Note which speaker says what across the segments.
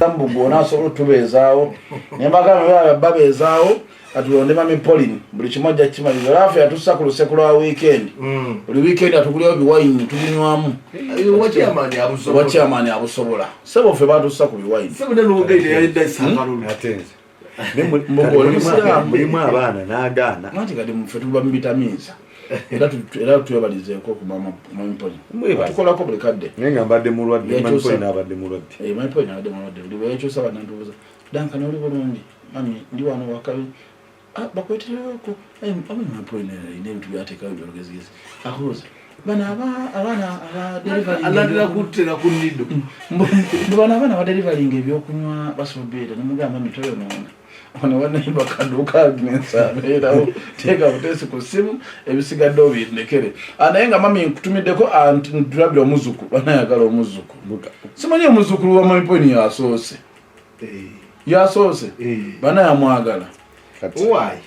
Speaker 1: Mbugo nasobola tubezaawo nembagamba babezaawo atulonde mami Pauline buli kimoja kimaliza lafu yatussa ku lusekula wa weekend buli weekend atukuleyo biwayini tubinywamu wachairman abusobola sebo fe batussa ku biwayini
Speaker 2: sebo ne lugende yalidda isangalulu
Speaker 3: atenze
Speaker 1: mulimu
Speaker 3: abaana n'agaana
Speaker 1: nti kati mfe tuba mubitamiiza era twebalizeeko ku mami Pauline tukolako buli kadde
Speaker 3: nga mbadde mulwadde mami Pauline abadde mulwadde
Speaker 1: mami Pauline abadde mulwadde buli weekyusa banantubuuza danka noli bulungi mami ndi wano wakabi bakwetereko mami Pauline ine ebintu byateekayo byolugezigezi akubuuza bana abaana
Speaker 2: alandira kuttera ku nnido
Speaker 1: bana abaana badelivalinga ebyokunywa basobera nemugamba mitoyonoona ono wanayimba kaduka agnesa abeerawo teeka butesi ku ssimu ebisigadde obindekere naye nga mami nkutumiddeko ntulabira omuzuku banayagala omuzuku simanyi omuzukulu wa mami Pauline yasoose banayamwagala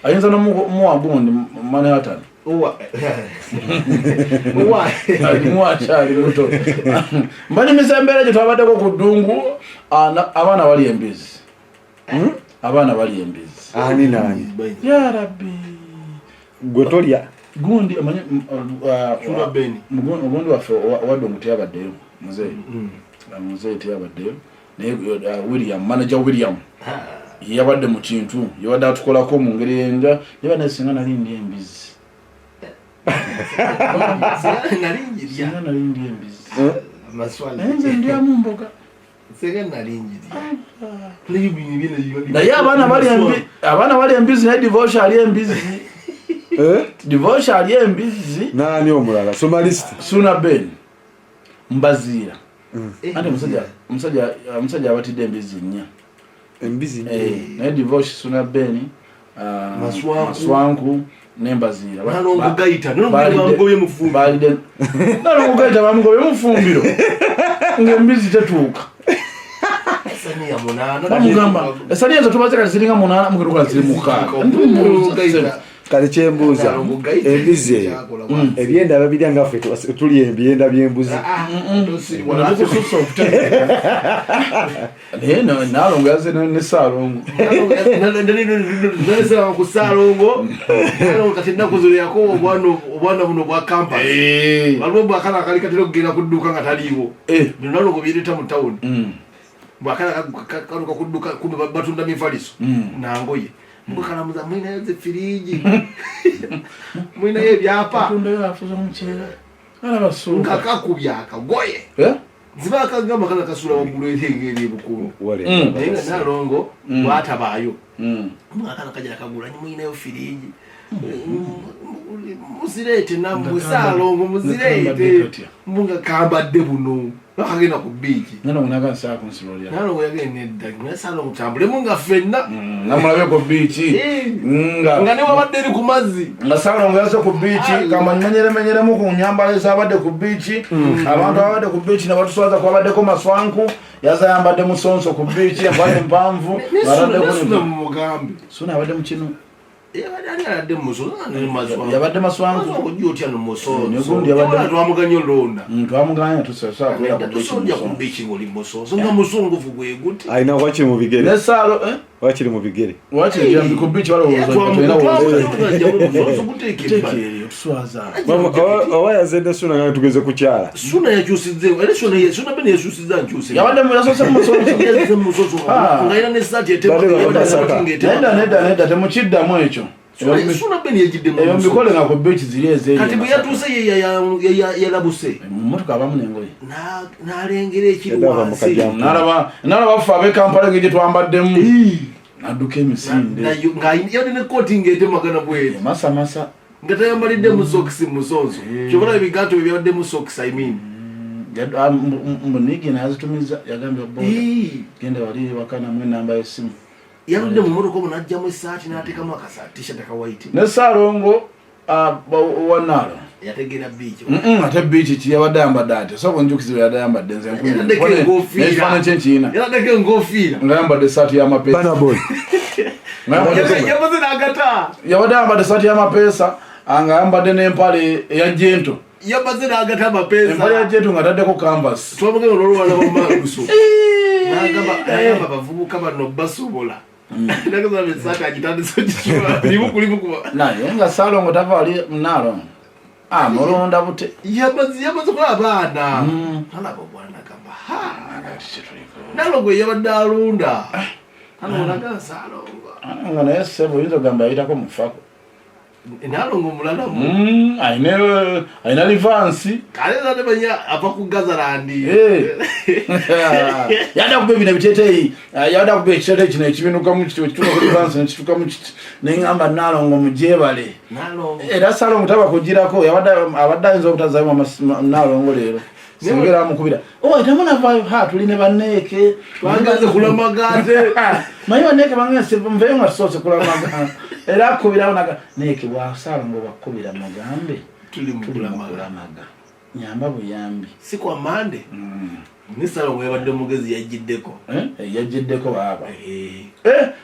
Speaker 1: ayinza nomuwa gundi Manhattan alimuwakyali muto mbanyumisa embeera gye twabaddeko ku ddungu abaana bali embizi abaana bali embizi
Speaker 3: ani nani
Speaker 1: ya rabbi
Speaker 3: gwe tolya
Speaker 1: gundi amanyi mugundi waffe wadongo teyabaddeyo muzeeyi teyabaddeyo naye William manager William yabadde mu kintu yabadde atukolako mu ngeri yenja yaba nesinga nalindi embizi nalindi embizi nze ndyamu mboga naye abaana bali embizi naye divorce ali embizi divorce ali embizi
Speaker 3: nani omulala somalist
Speaker 1: Suna Ben Mbaziira ate musajja abatidde embizi nnya
Speaker 3: embizi
Speaker 1: naye divorce Suna Ben Maswanku Nembaziira
Speaker 2: nalongogayita nalongogayita
Speaker 1: bamugobye mufumbiro ng'embizi tetuuka bamugamba esaniya ezo tubaze kati ziringa 8 mukiruka ziri mukaaga
Speaker 3: kale kyembuuza embizi eyo ebyenda babirya nga ffe tuli ebyenda by'embuzi
Speaker 1: naye nalongo yaze ne Saalongo
Speaker 2: ku Saalongo kati ennaku ziriyako obwana buno bwa Kampala waliwo bwakala akali katera okugenda ku dduuka nga taliiwo nalongo byereta mu tawuni bwakala kaluka ku dduuka kumbe batunda mifaliso nangoye mukalamuza mwinayo zefiriji mwinayo ebyapa kakakubya akagoye ziba akagamba kana kasula waggulu erengeri ebukulu naye nga Nalongo bwatabaayo mwakala kajala kagula mwinayo firiji muzireete nammwe Saalongo muzireete mbunga kambadde buno bakagenda ku biiki
Speaker 1: Nalongo nagasaa kunsilolya
Speaker 2: Nalongo yagenda edda naye Saalongo tambulemu nga ffenna
Speaker 1: namulabe ku biiki
Speaker 2: nga ne wabadde eri ku mazzi
Speaker 1: nga Saalongo yaze ku biiki kamanyimenyeremenyeremu ku nyambala ezabadde ku biiki abantu abadde ku biiki nebatuswaza kwabaddeko Maswanku yaza yambadde musonso ku biiki empale empanvu
Speaker 2: mugambe
Speaker 1: Suna abadde mu kinu
Speaker 2: yabadde
Speaker 1: Maswanku
Speaker 2: ojja nomusoso twamuganya olonda
Speaker 1: twamuganya
Speaker 2: tusojja ku biiki ng'oli musoso nga musungufu gwe guti
Speaker 3: alina wakiri mu bigere
Speaker 1: nesaalo
Speaker 3: wakiri mu bigere
Speaker 1: wakiri ku biiki
Speaker 3: oba yazedde Suna nga tugeze kukyala
Speaker 2: Suna yakyusizzeewo era Suna bene yakyusizza nkyuse
Speaker 1: yabadde yasose
Speaker 2: musoso nga era nesaati
Speaker 1: nedda temukiddamu ekyo
Speaker 2: Suna bene yagidde
Speaker 1: eyo mbikole nga ku biiki ziri ezeeyo
Speaker 2: kati bwe yatuuse yalabuse
Speaker 1: mumotoka abamu n'engoye
Speaker 2: n'alengera ekiri wansi
Speaker 1: nalaba ffe ab'Ekampala ng'egye twambaddemu n'adduka emisinde
Speaker 2: ng'ayina nekooti ng'etemagana bweri
Speaker 1: masamasa
Speaker 2: nga tayambalidde musokisi musonso kyobala ebigaato byabadde musokisi
Speaker 1: munigi nazitumiza yagambye boda genda wali wakana mwe namba y'essimu
Speaker 2: yaludde mu motoka omwo n'ajjamu essaati n'ateekamu t-shirt akawaiti
Speaker 1: ne Saalongo wanaalo
Speaker 2: yategeera biiki
Speaker 1: ate biiki ki yabadde ayambadde ate so kunjukizibwa yabadde ayambadde nze
Speaker 2: ekifaananyi
Speaker 1: kyenkiina
Speaker 2: yaladeko enkofiira
Speaker 1: nga ayambadde essaati y'amapeesa
Speaker 2: yamaze n'agata
Speaker 1: yabadde ayambadde essaati y'amapeesa nga ayambadde n'empale eya jento
Speaker 2: yamaze n'agata amapesa
Speaker 1: empale jetu ngataddeko canvas
Speaker 2: twamugenda olwala bamaluso n'agamba abavubuka bano basobola nagamba besaka agitandise kichwa libukulibu kuba
Speaker 1: naye nga Salongo tava ali mnalo mulonda bute
Speaker 2: yamaze kwa abaana alabo bwana kamba Nalongo yabadde alunda alaga Salongo
Speaker 1: nga naye sebo yinza gamba ayitako mufako
Speaker 2: Nalongo mulala
Speaker 1: ayina livansi
Speaker 2: kale zade banya apa ku Gazarandi
Speaker 1: yada kube bina biteteyi yada kube ekitete kino ekibinuka mu kiti ekituka ku livansi nekituka mu kiti nengamba Nalongo mujebale era Salongo taba kugirako abadde ayinza obutazaamu Nalongo leero singera amukubira tamuna vayo tuline baneke
Speaker 2: twangaze kulamagate
Speaker 1: mayiwa neke bangese mveyo nga tusose kulamagate era akubira onaga neke bwa Salongo bakubira mugambe
Speaker 2: tuli mukulamaga
Speaker 1: nyamba buyambi
Speaker 2: si kwa mande ni Salongo yabadde mugezi yajiddeko baba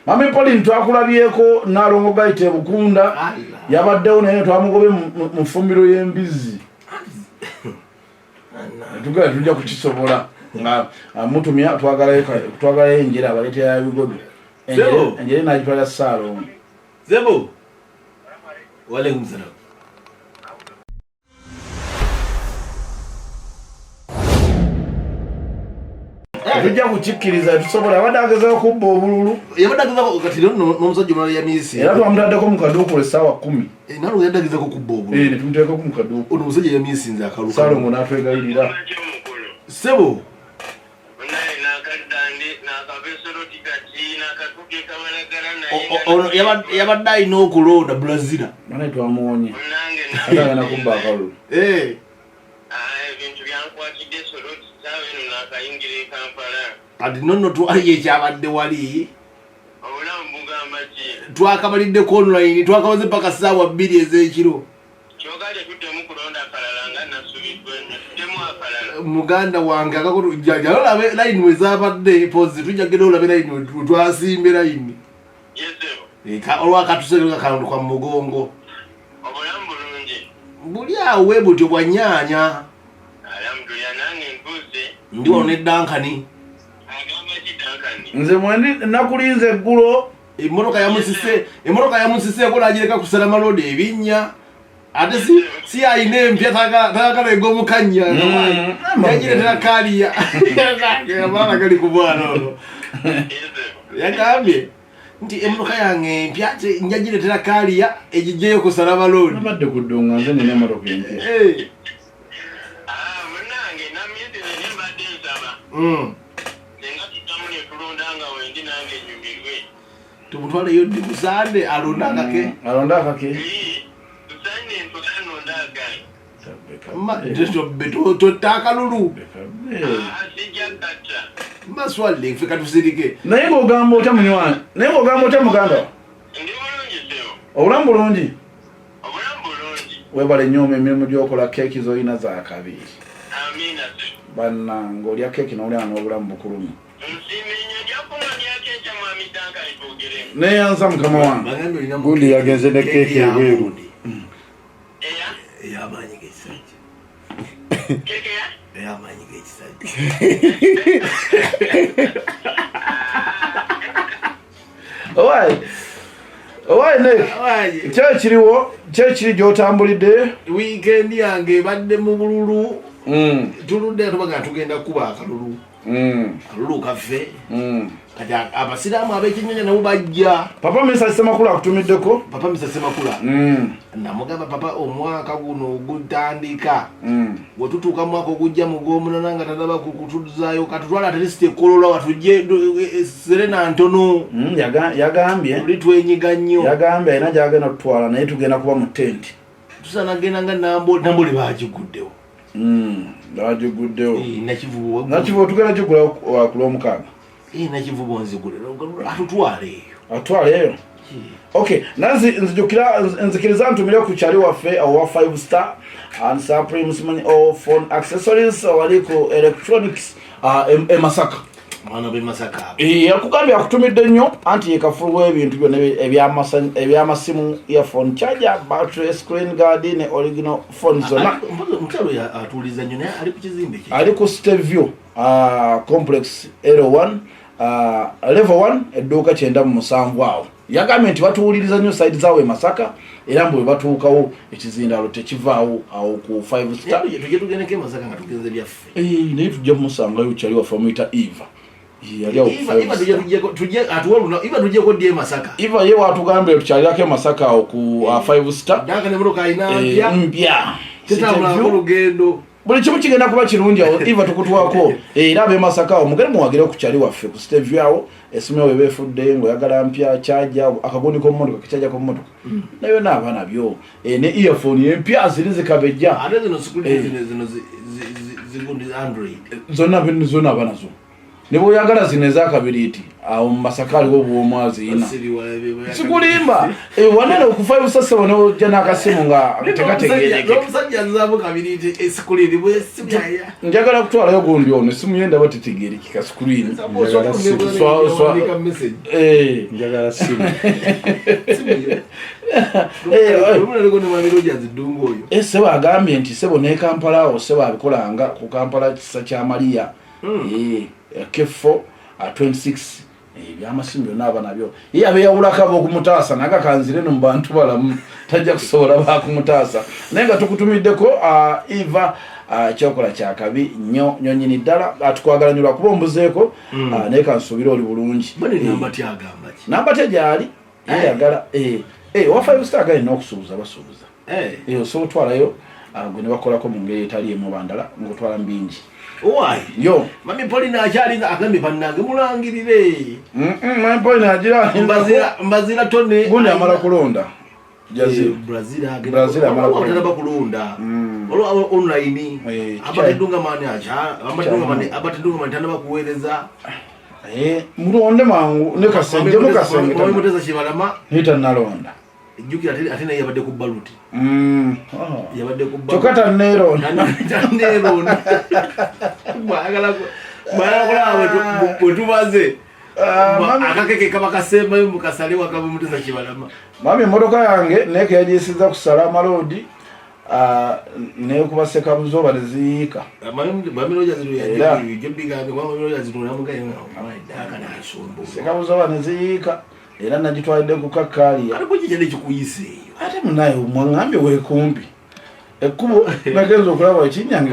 Speaker 2: mami
Speaker 1: Pauline twakulabyeko Nalongo gaite Bukunda yabaddewo naye twamugobe mu fumbiro y'embizi tujja kukisobola nga mutumya twagala enjera abaleta ya bigodo enjera najitwala Salongo
Speaker 2: zebo wale mzara
Speaker 1: tujja kukikkiriza tusobola abadageza kubba obululu
Speaker 2: yabadageza kati n'omusajja omulala yamisi
Speaker 1: era twamutaddeko mu kaduuku essaawa 10
Speaker 2: Nalongo yadagizako kubba obululu
Speaker 1: ne tumuteekako mu kaduuku
Speaker 2: ono omusajja yamisinze akaluka
Speaker 1: Salongo n'atwegayirira
Speaker 2: sebo yabadde alina okulonda Brazil
Speaker 1: mane twamuwonye atagenda kubba akalulu
Speaker 4: ebintu byankwatidde Soroti saawa eno n'akayingira e Kampala
Speaker 2: kati nonno twali ekyabadde wali
Speaker 4: obulamu bugamba ki
Speaker 2: twakabaliddeko online twakabaze paka ssaawa 2 ez'ekiro
Speaker 4: kyogale tuddemu kulonda akalala nga nasubiddwe tuddemu akalala
Speaker 2: muganda wange akakojjalabe layini wezabadde pozi tujjagera olabe layini twasimbe layini
Speaker 4: yezebo
Speaker 2: olwakatuseka kalondo kwa mugongo
Speaker 4: obulamu bulungi
Speaker 2: buli awe butyo bwanyaanya
Speaker 4: alhamdulillah nange mbuze
Speaker 2: ndi wano ne Dankani
Speaker 4: agamba ki Dankani
Speaker 1: nze mwendi nakulinze eggulo
Speaker 2: emotoka yamusiseeko n'agireka ku Salama Road ebinnya ate si ayina empya tagagala eg'omukanya yagiretera kaliya abaana gali ku bwana ono yagambye nti emotoka yange empya njagiretera kaliya egijjeyo ku Salama Road
Speaker 1: abadde ku ddunga nze nina emotoka empya
Speaker 4: munange namyendere nembadde nsaba senga tutamu ne tulondanga wendi nange enyumirwe
Speaker 2: tumutwaleyo ddi ku Sande alonda akake
Speaker 4: tusaine ntolanonda agayi
Speaker 2: totta akalulu
Speaker 4: sijja kata
Speaker 2: maswalire ffe katusirike
Speaker 1: naye ng'ogamba otya munywanyi naye ng'ogamba otya muganda
Speaker 4: ndi bulungi sebo
Speaker 1: obulamu bulungi
Speaker 4: bulungi
Speaker 1: webale nnyo emirimu gy'okola keeki z'olina za kabiri
Speaker 4: amina sebo
Speaker 1: bannange olya keeki n'olya n'obulamu bukulumu
Speaker 4: nsimenye gyakunywa byakeekya mwami Dankani twogeremu
Speaker 1: neeyanza mukama wange
Speaker 3: gundi yagenze ne keeki ebweru
Speaker 2: ey'amaanyi g'ekisajja
Speaker 4: kekeya
Speaker 2: ey'amaanyi g'ekisajja
Speaker 1: owaye ne kyekiri gy'otambulidde
Speaker 2: wiikendi yange ebadde mu bululu tuludde tubaga tugenda kuba akalulu kalulu kaffe kati abasiraamu ab'ekinyonyi nabo bajja
Speaker 1: papa Misa Semakula akutumiddeko
Speaker 2: papa Misa Semakula namugamba papa omwaka guno ogutandika bwetutuuka mwaka ogujja mu Gw'omunana nga tanaba kutuzaayo katutwala atelisiti ekolola watujje serena ntono
Speaker 1: yagambye
Speaker 2: tuli twenyiga nnyo
Speaker 1: yagambye alina gyagenda tutwala naye tugenda kuba mu tenti
Speaker 2: tusanagenda nga nambole bagiguddewo
Speaker 1: bagiguddewo
Speaker 2: nakivubo
Speaker 1: tugenda kigula ku Lwomukaaga
Speaker 2: nakivubo nzigule
Speaker 1: atwaleeyo okay nzikiriza ntumire ku kyali waffe owa 5 star and Supreme Money or phone accessories wali ku electronics Masaka
Speaker 2: mwana be Masaka
Speaker 1: yakugambye akutumidde nnyo anti yekafulwa ebintu byonna ebyamasimu earphone charger battery screen guard ne original phone zonna
Speaker 2: mutalo atuuliza nnyo naye ali ku kizimbe kye
Speaker 1: ali ku Stevio complex L1 level 1 edduuka 97 awo yagambye nti batuwuliriza nnyo side zaawe Masaka era mbu batuukawo ekizindalo tekivaawo awo ku 5 star
Speaker 2: tujja tugendeko Masaka nga tugenze byaffe
Speaker 1: naye tujja musangayo kyali wafe amuyita Eva
Speaker 2: tujjeko dye Masaka
Speaker 1: Eva ye watugambye tukyalirako Masaka awo ku 5 star mpya
Speaker 2: tetambulako lugendo
Speaker 1: buli kimu kigenda kuba kirungi awo Eva tukutwako era abe Masaka awo mugere muwagire ku kyali waffe ku Stevio awo esimu yawe befudde ngoyagala mpya charger akagoni k'ommotoka kichaja k'ommotoka nayo naaba nabyo ne earphone empya ziri zikabejja
Speaker 2: ate zino zino zigundi Android
Speaker 1: zonna aba nazo ne bw'oyagala zino ezakabiriiti awo mu Masaka aliwo obw'omwazi ina sikulimba wanene ku 5 sasa wanojja n'akasimu nga tekategeereke
Speaker 2: omusajja azaamu kabiriiti esikuliri bwesibaya
Speaker 1: njagala kutwalayo gundi ono esimu ye ndaba tetegeereke ka screen
Speaker 3: njagala simu
Speaker 1: sebo agambye nti sebo ne Kampala awo sebo abikolanga ku Kampala kisa kya Maria K4 26 byamasimu byonna aba nabyo ye abeyawulako ab'okumutaasa naga kanzire no mu bantu balamu tajja kusobola bakumutaasa naye nga tukutumiddeko Eva kyokola kyakabi nnyo nyonyini ddala atukwagalanyirwa kuba ombuzeeko naye kansuubire oli bulungi namba te gyali yeyagala owa 5 star gali n'okusuubuza basuubuza osobola otwalayo gwe ne bakolako mu ngeri etali emu bandala ng'otwala mu bingi yo
Speaker 2: mami Paulina akyali agambe bannange mulangirire
Speaker 1: mami Paulina agira
Speaker 2: mbazira tone
Speaker 1: gundi amala kulonda
Speaker 2: Brazil
Speaker 1: amala
Speaker 2: kulonda olwo online abatendunga mani abatendunga mani tanda bakuweereza
Speaker 1: mulonde mangu ne kasenge
Speaker 2: muteza kibalama
Speaker 1: hita nalonda
Speaker 2: jukira ate naye yabadde ku baluti yabadde ku baluti
Speaker 1: tokata nero
Speaker 2: bayagala bwetubaze akakeke kaba kasemba mukasalewa kaba muteza kibalama
Speaker 1: mami emotoka yange neke yagisiza kusala amalodi nekubaseka buzoba neziyiika seka buzoba neziyiika era nagitwalidde ku kakaliya ate munaye mwaŋambye weekumpi ekkubo nagenza okulaba ekinyange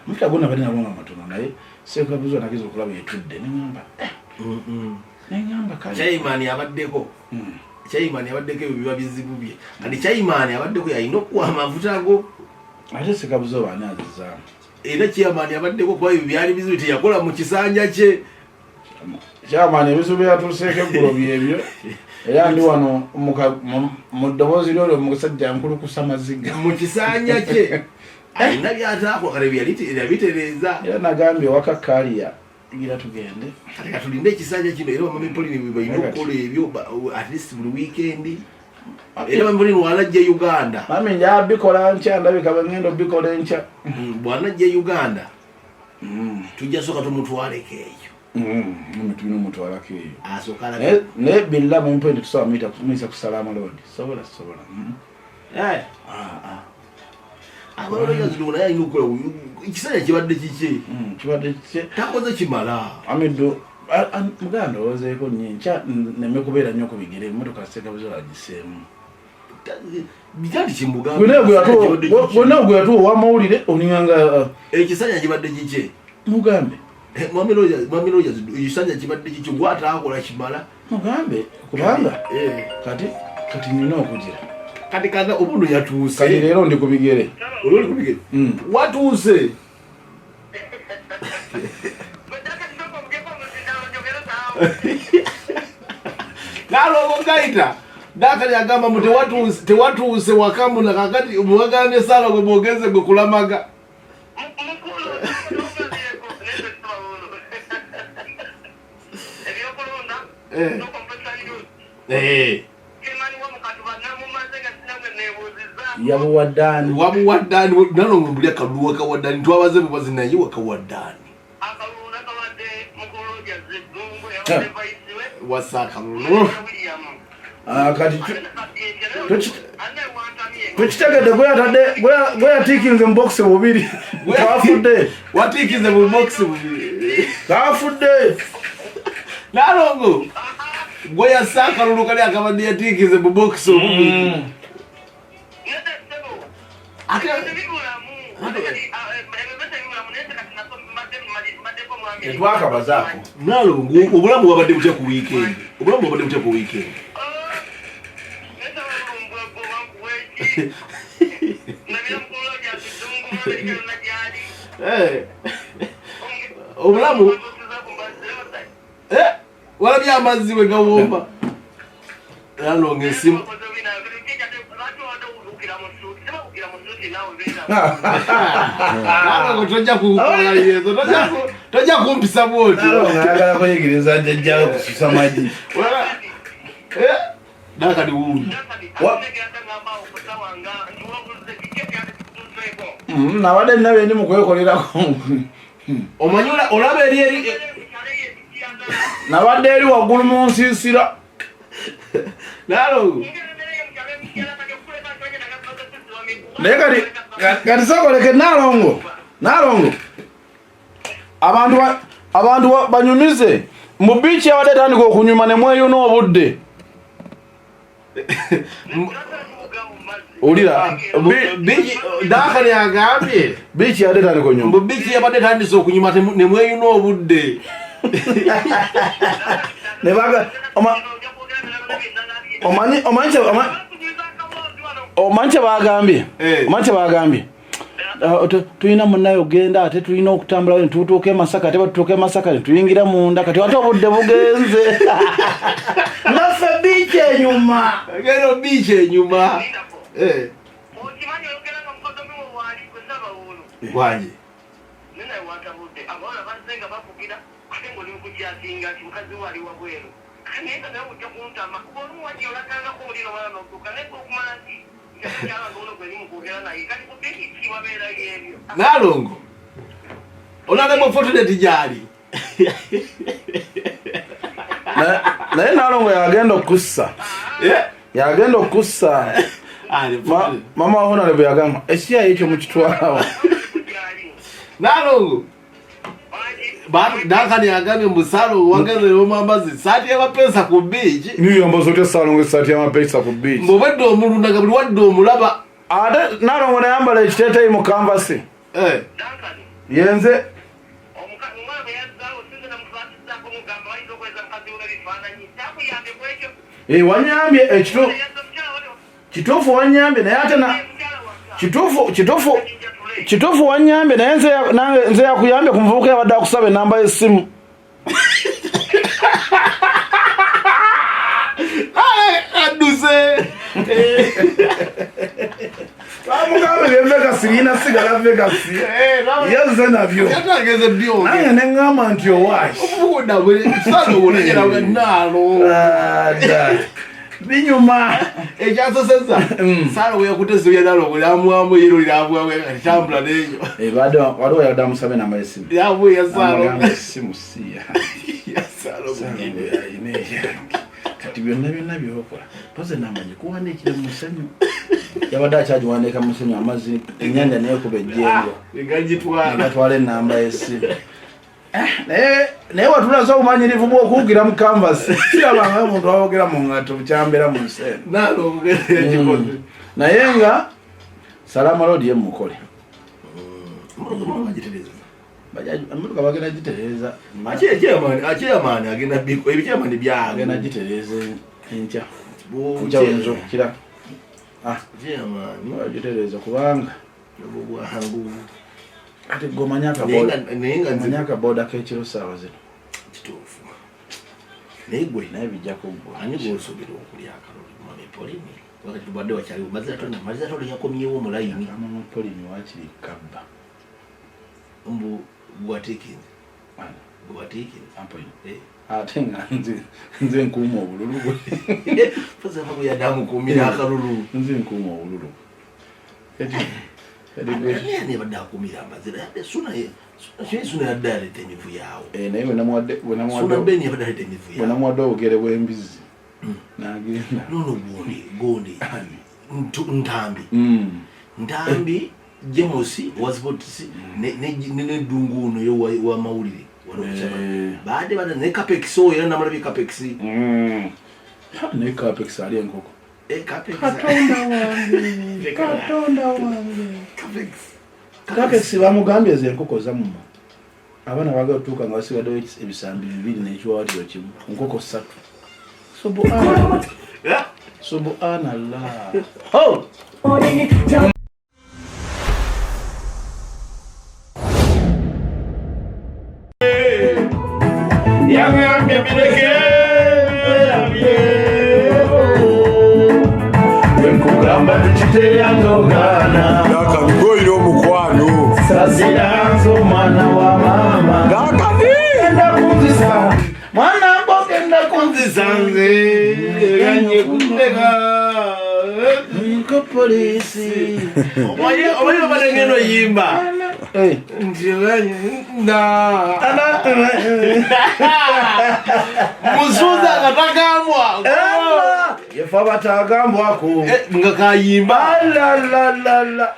Speaker 1: mufita gonna bali nalonga matono naye sekabuzo nagenza okulaba etudde neŋamba
Speaker 2: Chaimani abaddeko Chaimani abaddeko ebyo biba bizibu bye kati Chaimani abaddeko yalina okuwa amafuta ago
Speaker 1: ate sekabuzo baani azizaamu
Speaker 2: era Chaimani abaddeko kuba ebyo byali bizibu teyakola mu kisanja kye
Speaker 1: Chairman ebizibu byatuuseeko eggulo byebyo era ndi wano mu ddoboozi lyolyo musajja nkulukusa maziga
Speaker 2: mu kisanja kye alina byataako kale byabitereeza
Speaker 1: era nagambye waka kaliya igira tugende
Speaker 2: kale katulinde ekisanja kino era bamami Pauline balina okukola ebyo at least buli weekend era bamami Pauline bw'anajja Uganda
Speaker 1: mami njabikola nkya ndabika bangenda obikola enkya
Speaker 2: bw'anajja Uganda tujja soka tumutwaleko eyo
Speaker 1: tulina omutwalako eyo naye billa mu mpendi tusobola muyisa kusala amalodi sobola
Speaker 2: amalodi gaziruna yalina okukola ekisanja kibadde kiki takoze kimala
Speaker 1: amido muganda owozeeko nnyo nkya neme kubeera nnyo ku bigere emmotoka sekabuzo agiseemu
Speaker 2: bikati kimbuga
Speaker 1: bwonna gwe yatuwa owamawulire olinganga
Speaker 2: ekisanja kibadde kiki
Speaker 1: mugambe
Speaker 2: mwamiroja ekisanja kibadde kiki gwataakola kimala
Speaker 1: mugambe kubanga kati nina okugira
Speaker 2: kati kaza obuno yatuuse
Speaker 1: kati leero ndi ku bigere
Speaker 2: oli ku bigere watuuse nalongo gaita dakali agamba mu tewatuuse wakamuna kakati muwagambye sala gwe bwogeze gwe kulamaga
Speaker 1: yabuwaddani
Speaker 2: wabuwaddani nalo ngumbulia kalulu wakawaddani twabaze bubazi naye wakawaddani
Speaker 4: akalulu nakawadde mukoloja zedungu yawadde vaisiwe
Speaker 2: wasakalulu
Speaker 1: kati tukitegedde gwe yatiikinze mu bokisi bubiri kafudde
Speaker 2: watiikinze mu bokisi bubiri
Speaker 1: kafudde
Speaker 2: nalongo gwe yasakalulu kali akabadde yatiikinze mu bokisi obubiri
Speaker 1: twakabazaako
Speaker 2: nalongo obulamu bwabadde butya ku weekend obulamu walabye amazzi we gawomba nalonga esimu tojja kumpisa bwoti
Speaker 1: ayagala kuyigiriza jjajjawe kususa magi
Speaker 2: nakati wuuli
Speaker 1: nawadde nina bendi mukwekolerako
Speaker 2: omanyula olaba eri
Speaker 1: nabadde eri waggulu mu nsiisira
Speaker 2: nalongo
Speaker 1: naye kati sokoleke nalongo abantu banyumize mu biiki yabadde tandika okunyuma ne mweyuna obudde olira
Speaker 2: dakali agambye
Speaker 1: biiki yabadde tandika onyuma
Speaker 2: mu biiki yabadde tandisa okunyuma ne mweyuna obudde omanyi kyebagambye tulina munaye ogenda ate tulina okutambula ne tutuuka e Masaka ate batutuuka e Masaka ne tuyingira munda kati ate obudde bugenze naffe biiki enyuma geno biiki enyuma waje nalongo olalemo fortunate jali
Speaker 1: naye nalongo yagenda okussa mama wahona lebe yagamba ekiyayo ekyo mukitwalawa
Speaker 2: nalongo dakani agambye musalo wangezeyo amazzi saati y'amapesa ku beach
Speaker 1: niyambaza otya salongo saati y'amapesa ku beach
Speaker 2: mbobedde omulundaga buli wadde omulaba
Speaker 1: ate nalongo nayambala ekiteeteeyi mu kanvasi yenze wanyambye kituufu wanyambye naye ate kituufu wanyambye naye nze yakuyambye ku muvubuka yabadde akusaba enamba y'essimu
Speaker 2: adduse
Speaker 1: bamugambe bye Vegasi lina sigala Vegasi yazze nabyo nange neŋŋamba nti owaayi binyuma
Speaker 2: ekyasoseza sala weyakutesebya nalo lyamwamu yero lyabwatambula neyo
Speaker 1: waliwo yadde amusaba enamba y'essimu
Speaker 2: yabweya sala
Speaker 1: essimu siya kati byonna byokola toze namanyi kuwandiikira mu musenyu yabadde akyagiwandiika mu musenyu amazzi ennyanja naye kuba ejjengo negatwala enamba y'essimu naye watulaze obumanyirivu bw'okuwugira mu canvas kirabanga omuntu awogera mu ngato bukyambeera mu nseeno naye nga salama lodi yemukole emmotoka bagenda gitereeza
Speaker 2: akyamaani agenda ebikyamaani
Speaker 1: agenda gitereeza enkya oyinza okukira gitereeza kubanga
Speaker 2: bwangu
Speaker 1: ate gomanya akaboda k'ekiro saawa zino
Speaker 2: kituufu naye gwe
Speaker 1: naye bijjako gwe
Speaker 2: ani gwosobera okulya akaloli mumamepolini wakati tubadde wakyaliwo mazatole yakomyewo omulayini
Speaker 1: amamepolini wakiri kabba
Speaker 2: mbu bwatiikinze
Speaker 1: ate nga nze nkuuma obululu
Speaker 2: fozavamu yadamukuumira akalulu
Speaker 1: nze nkuuma obululu
Speaker 2: ne badda akumira amazira suna suna yadale temivu yawo
Speaker 1: naye wenamwadde
Speaker 2: suna beni yabadde temivu yawo
Speaker 1: wenamwadde obugere bw'embizi n'agenda
Speaker 2: nono gondi ntambi Jemosi was about to see ne dungu no yo wa mawulire baade bana ne capex so era namala bi capex
Speaker 1: ne capex ali enkoko
Speaker 2: capex
Speaker 1: katonda wange capex bamugambye ze enkoko zamuma abana baga tuka nga basigadde ebisambi 2 n'ekiwaatiro kimu enkoko 3 subhanallah
Speaker 3: Goyira omukwano
Speaker 1: sasiranzo mwana wa mama
Speaker 3: genda
Speaker 1: kunzisa mwana mbogenda kunzisa nze
Speaker 2: ganye kundeka
Speaker 1: nko polisi
Speaker 2: oyo badengeno yimba njiganye musuza katagambwa
Speaker 1: yefa batagambwako
Speaker 2: nga kayimba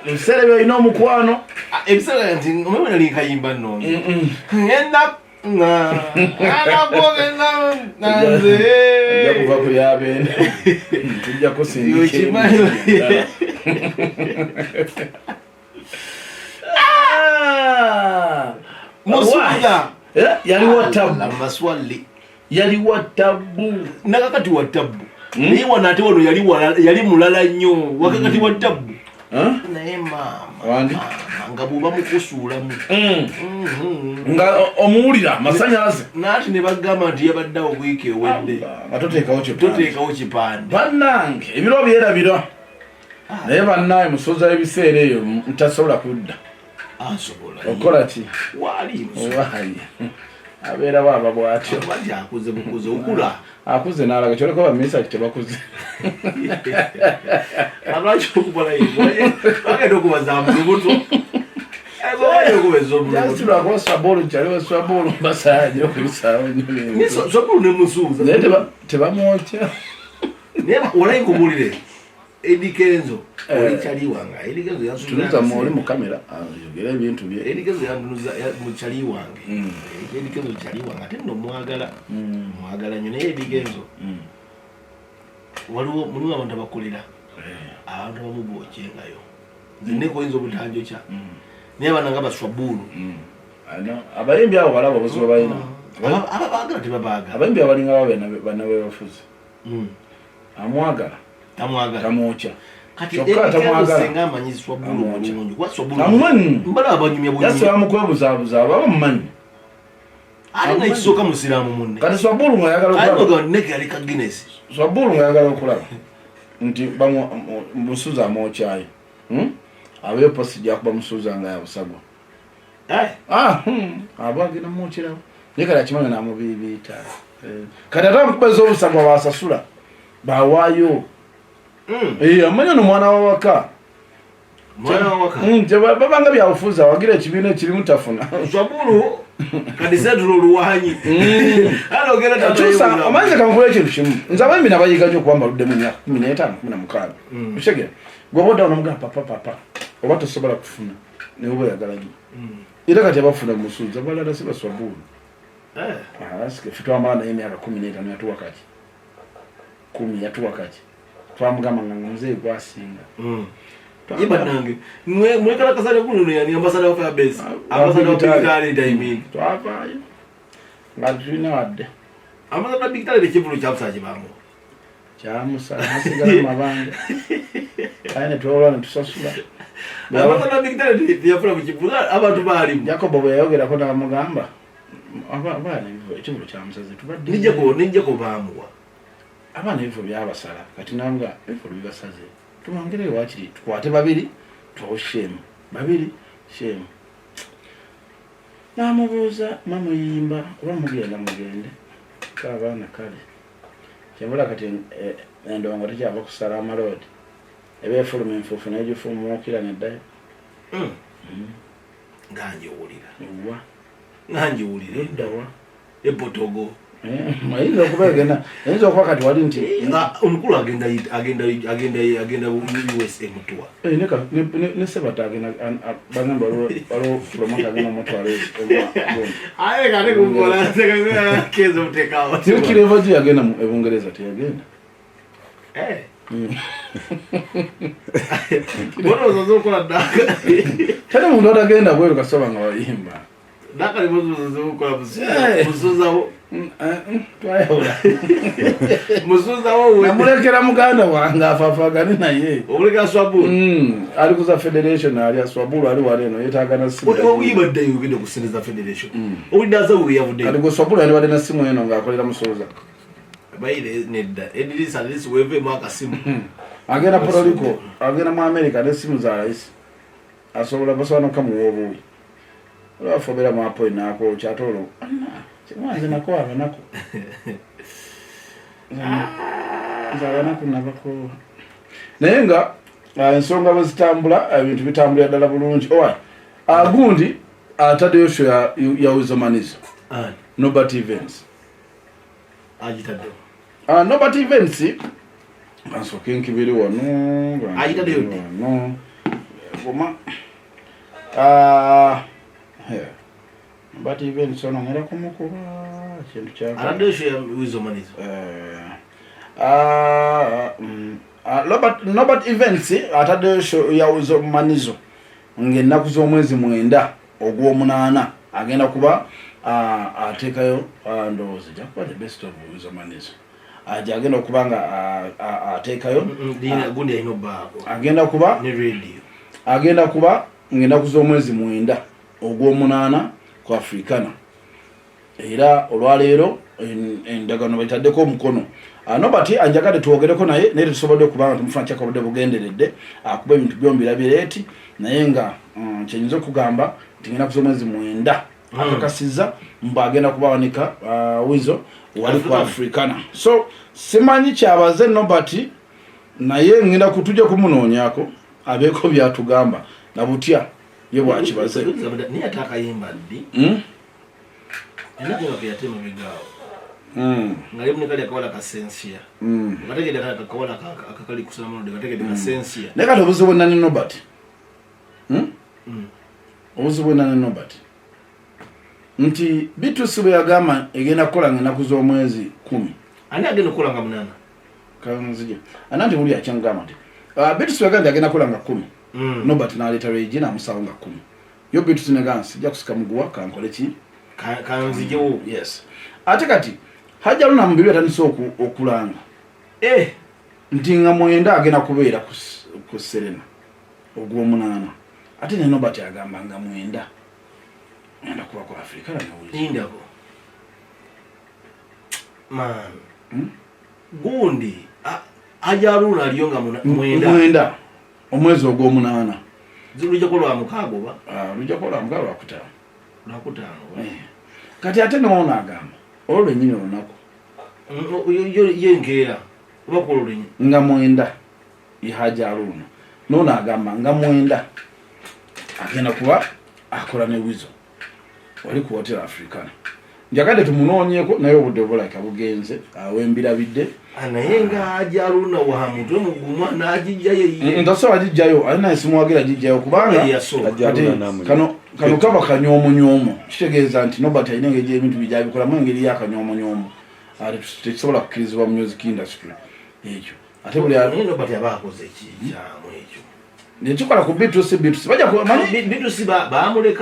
Speaker 1: ebisere byolina omukwano
Speaker 2: ebisere nti omwena linkayimba nno ngenda nanze
Speaker 1: kuva kuyabene tujja kusindika
Speaker 2: musuza
Speaker 1: yaliwo tabu
Speaker 2: maswali
Speaker 1: yaliwo tabu
Speaker 2: nakakati wa tabu naye wana ate wano yali mulala nnyo wakakati wa tabu naye mama nga bw'oba mukusuulamu
Speaker 1: nga omuwulira masanyalaze
Speaker 2: naati ne bagamba nti yabadde awo wiiki ewedde
Speaker 1: nga toteekawo
Speaker 2: kipande
Speaker 1: bannange ebiro byerabira naye bannaye musoza ebiseera eyo ntasobola kudda okola ki
Speaker 2: waali
Speaker 1: abeera baba bwatyo
Speaker 2: akuze bukuze okula
Speaker 1: akuze n'alaga kyoleko bamisa tebakuze
Speaker 2: abalaki okukola bagenda okubaza mulubuto
Speaker 1: jasitulwakuba swabolu kyaliwo swabolu mbasaaje okuyisaawo
Speaker 2: swabolu nemusuuza
Speaker 1: naye tebamwokya
Speaker 2: naye olayinkumulire Edikenzo olichaliwanga Edikenzo
Speaker 1: yansunuza muli mu kamera yogera ebintu bye
Speaker 2: Edikenzo yansunuza mu chaliwanga Edikenzo chaliwanga ate no mwagala nnyo naye Edikenzo waliwo muliwo abantu abakolera abantu bamubochengayo nne koyinza obutanjo kya naye abananga baswabulu
Speaker 1: abayimbi abo balaba obuzibu balina
Speaker 2: abagala tebabaagala
Speaker 1: abayimbi abalinga banawe bafuzi amwagala tamwocha
Speaker 2: kati senga amanyiswa bulungi kwa
Speaker 1: amani
Speaker 2: mbala abanyumya bulungi
Speaker 1: yasa amukwebuzabuza aba bamanyi
Speaker 2: ali na ikisoka musiramu munne
Speaker 1: kati swabulu ngayagala
Speaker 2: okulaba neke ali ka Guinness
Speaker 1: swabulu ngayagala okulaba nti bamwe musuza amwochayo abeyo posi jakuba musuza nga yabusagwa abagina mwochira nekala kimanga na mubibita kati atamukubeza obusagwa basasula bawayo amanya no mwana wawaka babanga byabufuza wagira ekibiina ekirimu tafuna
Speaker 2: swabulu kadisedula oluwanyi
Speaker 1: omanyize kankula ekintu kimu nze abayimbi nabayiga nyo okuba mbaludde mu myaka 15 16 okitegera gwoba oddawo nomugamba papa oba tosobola kufuna naye oba oyagala nyo era kati abafuna musuuza balala si baswabulu ffe twamala naye emyaka 15 yatuwa kati 10 yatuwa kati twamugamba nga nze gwasinga
Speaker 2: iba nange mwekala kasale kuno yani ambassador of base ambassador of Victoria Diamond
Speaker 1: twavayo nga tulina wadde
Speaker 2: ambassador of Victoria de kibulu kyabusaje bamu
Speaker 1: kyamusa nasigala mabanga kayine twolana tusasula
Speaker 2: ambassador of Victoria yafuna mu kibulu abantu bali
Speaker 1: Jacob bwe yayogera ko namugamba abana hivyo ekibulu kyamusaze tubadde
Speaker 2: nije ko bamuwa
Speaker 1: abana hivyo byabasala kati nanga hivyo bibasaze tumangere wakiri tukwate babiri tuoshemu babiri shemu namubuuza mamuyimba oba mugende kabaana kale kyembula kati endongo tekyava kusala amalodi ebyefuluma enfuufu negifumuukira neddayo
Speaker 2: nganjiwulira
Speaker 1: eddawa
Speaker 2: epotogo
Speaker 1: ayinza okuba egenda ayinza okuba kati wali nti
Speaker 2: omukulu agenda USA mutuwa
Speaker 1: ne sebata agenda bagamba waliwo promota agenda omutwala tirukireva gye yagenda mu Bungereza teyagenda tali muntu atagenda bweru kasoba nga wayimba namulekera muganda wange afaafagane naye ali kuza federation ali aswabulu ali waleno yetagana swabulu ali wade na simu eno ngaakolera musoza agenda Puerto Rico agenda mu America nesimu za rais asobola basobanuka muwobuuyi olwafobera mwapo nako kyatolo kimwanze nako abanako nako nabako naye nga ensonga bwe zitambula ebintu bitambulira ddala bulungi gundi ataddeyo sho ya Wizomanizo Nobert Events
Speaker 2: agitaddeyo
Speaker 1: Nobert Events ansooke nkibiri wano
Speaker 2: agitaddeyo
Speaker 1: wano goma but even so no ngera kumukuba kintu kya
Speaker 2: aradesho ya Wizomanizo
Speaker 1: Nobert Events atadesho ya Wizomanizo ngenaku z'omwezi 9 ogw'omunana agenda kuba atekayo ndowooza jakuba the best of Wizomanizo agenda kuba nga atekayo
Speaker 2: gundi ayina obbaako
Speaker 1: agenda kuba
Speaker 2: ne radio
Speaker 1: agenda kuba ngenaku z'omwezi 9 ogw'omunana ku Africana era olwaleero endagano baitaddeko omukono Nobert anjagade tuwogereko naye tusobodde okubanga tumufuna kyakabudde bugenderedde akuba ebintu byombi labireeti naye nga kyenyinza okugamba nti ngenaku z'omwezi 9 akakasiza mbu agenda kubawanika Wizo wali ku Africana so simanyi kyabaze Nobert naye ngenda kutujja kumunoonyako abeeko byatugamba nabutya ye bwakibaze
Speaker 2: niye atakayimba ddi enako yatema migao ngali munikali akawala kasensia ngategede akawala akakali kusala muno ngategede kasensia
Speaker 1: neka tobuzibu nani Nobert obuzibu nani Nobert nti Beatrice bwe yagamba egenda kukola ngenaku z'omwezi 10
Speaker 2: ani agenda kukola nga munana
Speaker 1: kanzije ananti buli akyangamba nti Beatrice yagamba agenda kukola nga 10 Nobert n'aleeta regina amusawo nga 10 yo Beatrice negansi ja kusika muguwa kankole ki
Speaker 2: kanzijewo
Speaker 1: yes ate kati hajja luna mubiri atandise okulanga nti nga 9 agenda kubeera ku Serena ogw'omunana ate ne Nobert agamba nga 9 enda kuba ku Africana
Speaker 2: indako man gundi ajaluna aliyo nga 9
Speaker 1: omwezi ogw'omunana
Speaker 2: zilujja kolwa mukago ba
Speaker 1: lujja kolwa mukago
Speaker 2: lwakutaano
Speaker 1: kati ate noona agamba olwo nyine olunaku
Speaker 2: yenkeera oba kololwenyi
Speaker 1: nga 9 ihaja aluna noona agamba nga 9 agenda kuba akola ne Wizo wali ku Hotel Africana njakade tumunoonyeko naye obudde bulaka bugenze awembirabidde
Speaker 2: naye nga ajaluna wa muntu muguma n'agijjayo
Speaker 1: ndaso agijjayo alina esimu wagira agijjayo kubanga kano kaba kanyoomonyomo kitegeeza nti Nobert alina engeri ebintu bijabikolamu engeri yakanyoomonyomo tekisobola kukkirizibwa mu music industry ekyo ate buli
Speaker 2: Nobert yaba akoze ekikyamu ekyo
Speaker 1: nekikola ku Beatrice bajja
Speaker 2: Beatrice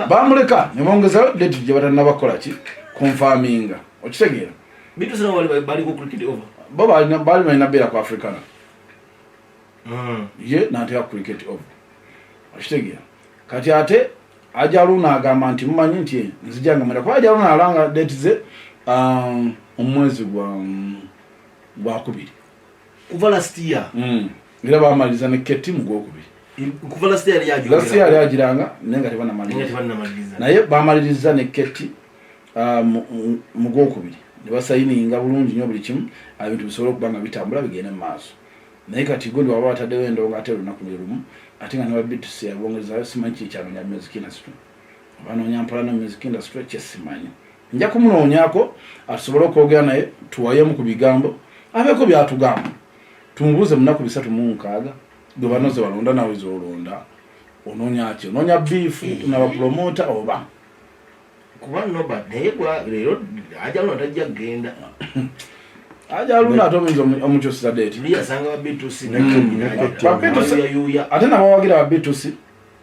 Speaker 1: bamuleka ne bongezayo date gye batannabakola ki confirminga okitegeera
Speaker 2: Beatrice nabo bali ku cricket over
Speaker 1: bo balina beera ku Africana ye n'ateeka cricket over okitegeera kati ate ajaluna agamba nti mumanyi nti nzijanga mwenda kuba ajaluna alanga date ze omwezi gwa 2
Speaker 2: kuva last year
Speaker 1: era bamaliza ne Keti mu gwokubiri
Speaker 2: kuva last year
Speaker 1: yali agiranga naye nga tebanamaliza naye bamaliriza ne Keti mu gwokubiri ne basayininga bulungi nnyo buli kimu ebintu bisobola okuba nga bitambula bigenda mu maaso naye kati gwe waba wataddewo endongo ate olunaku lwe lumu ate nga ne babitusi yabongezayo simanyi kikyanoonya music industry banoonya mpalana music industry kyesimanyi nja kumunoonyako atusobole okwogera naye tuwayemu ku bigambo abeeko byatugamba tumubuuze munaku 3 gwe banoze balonda nawe zolonda onoonya ki onoonya biifu nabapromota oba
Speaker 2: kuba noba naye leero ajaluna tajja kgenda
Speaker 1: ajaluna ate oyinza omukyusiza deeti
Speaker 2: liyasanga babitusi
Speaker 1: ate nabawagira babitusi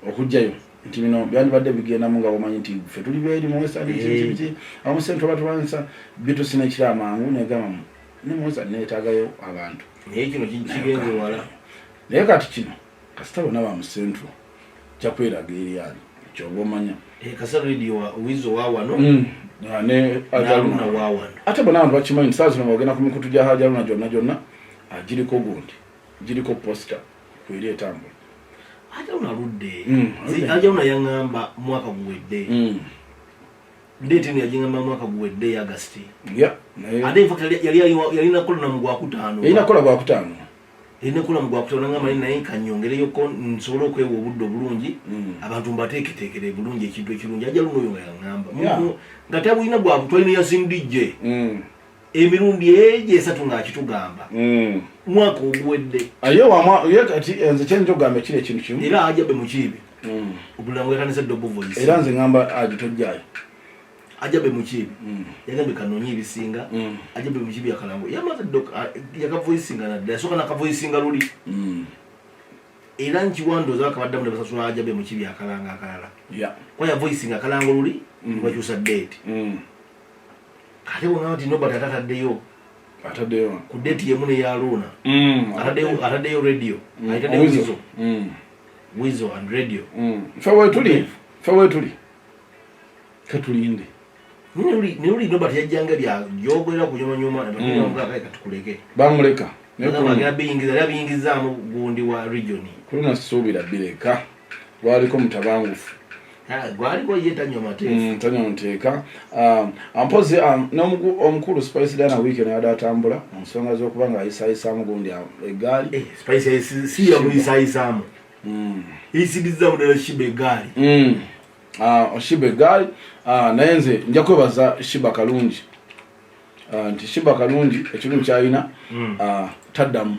Speaker 1: okujjayo nti bino byandibadde bigendamu nga bomanyi nti ffe tuli beeri muwesaki abamusente oba tubanisa bitusi nekiri amangu negamamu nemuwesa neetaagayo abantu
Speaker 2: naye kino kigenze wala
Speaker 1: naye kati kino kasita bonna bamusentro kyakweraga eryani kyoba omanya
Speaker 2: kasa radio wizo wawano
Speaker 1: ne ajaluna
Speaker 2: wawano
Speaker 1: ate bonna abantu bakimanyi nti saa zino bagenda ku mikutu gya ajaluna gyonna agiriko gundi giriko posta kweri etambula
Speaker 2: ajaluna ludde ajaluna yaŋŋamba mwaka guwedde date ni yajingamba mwaka guwedde August ate in fact yalina kola mu gwakutaano yalina kola mu gwakutaano ngamba naye kanyongereyo ko nsobola okwewa obudde obulungi abantu mbateeketeekere bulungi ekintu ekirungi ajaluna oyo nga yaŋŋamba nga tabulina gwabutwalina yasindijje emirundi ejo 3 ng'akitugamba mwaka oguwedde
Speaker 1: ye kati nze kyenjogamba ekiri ekintu kimu
Speaker 2: era ajabe mukiibi obulango yakanisa Double Voice
Speaker 1: era nze ngamba agitojjayo
Speaker 2: ajabe mukiibi yagambe kanoonye ebisinga ajabe mukiibi yakalango yamaze yakavoisinga nadda yasooka nakavoisinga luli era nkiwandoza bakabaddamu ne basasula ajabe mukiibi akalanga akalala kwa yavoisinga akalango luli bakyusa date ate wona nti noba tataddeyo ku date yemu ne yaluna ataddeyo radio ayitaddeyo wizo and radio
Speaker 1: fewe tuli katulinde
Speaker 2: nuli noba teyajjanga byajogera kunyomanyoma katukuleke
Speaker 1: bamuleka
Speaker 2: biyingizaamu gundi wa region
Speaker 1: kulina suubira bireka lwaliko mutabangufu
Speaker 2: gwaliko ye
Speaker 1: tanywa mateeka mpozi omukulu Spice Dana weekend yadde atambula mu nsonga z'okuba ng'ayisayisaamu gundi eggaali
Speaker 2: si yamuyisayisaamu isidizzaamu ddala shiba eggaali
Speaker 1: Shiba eggaali naye nze nja kwebaza Shiba Kalungi nti Shiba Kalungi ekirumu kyalina taddamu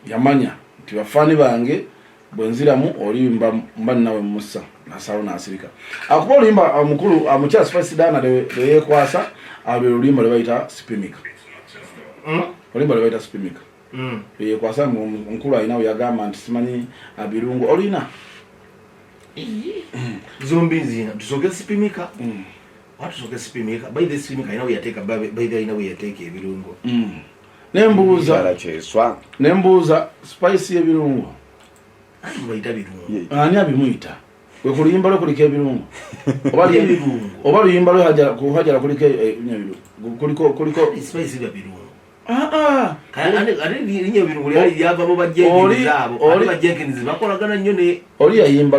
Speaker 1: yamanya nti bafaani bange bwenziramu olimba nawe musa nasawo nasirika akuba olimba omukulu amukyala Spice Dana leyekwasa abe olimba lebayita spimika olimba lebayita spimika leyekwasa omukulu alina weyagamba nti simanyi abirungu olina
Speaker 2: zombi nzina tusoke spimika watusoke spimika by the spimika ina weyateeka by the ina weyateeka ebirungo
Speaker 1: nembuuza Spice y'ebirungo ani abimuyita wekulimba lwe kuliko ebirungo oba luyimba lwe kuhajala kuliko
Speaker 2: Spice bya birungo ate linya ebirungo lyavamo bajjenkinizaabo ate bajjenkinizi bakolagana nnyo ne
Speaker 1: oli yayimba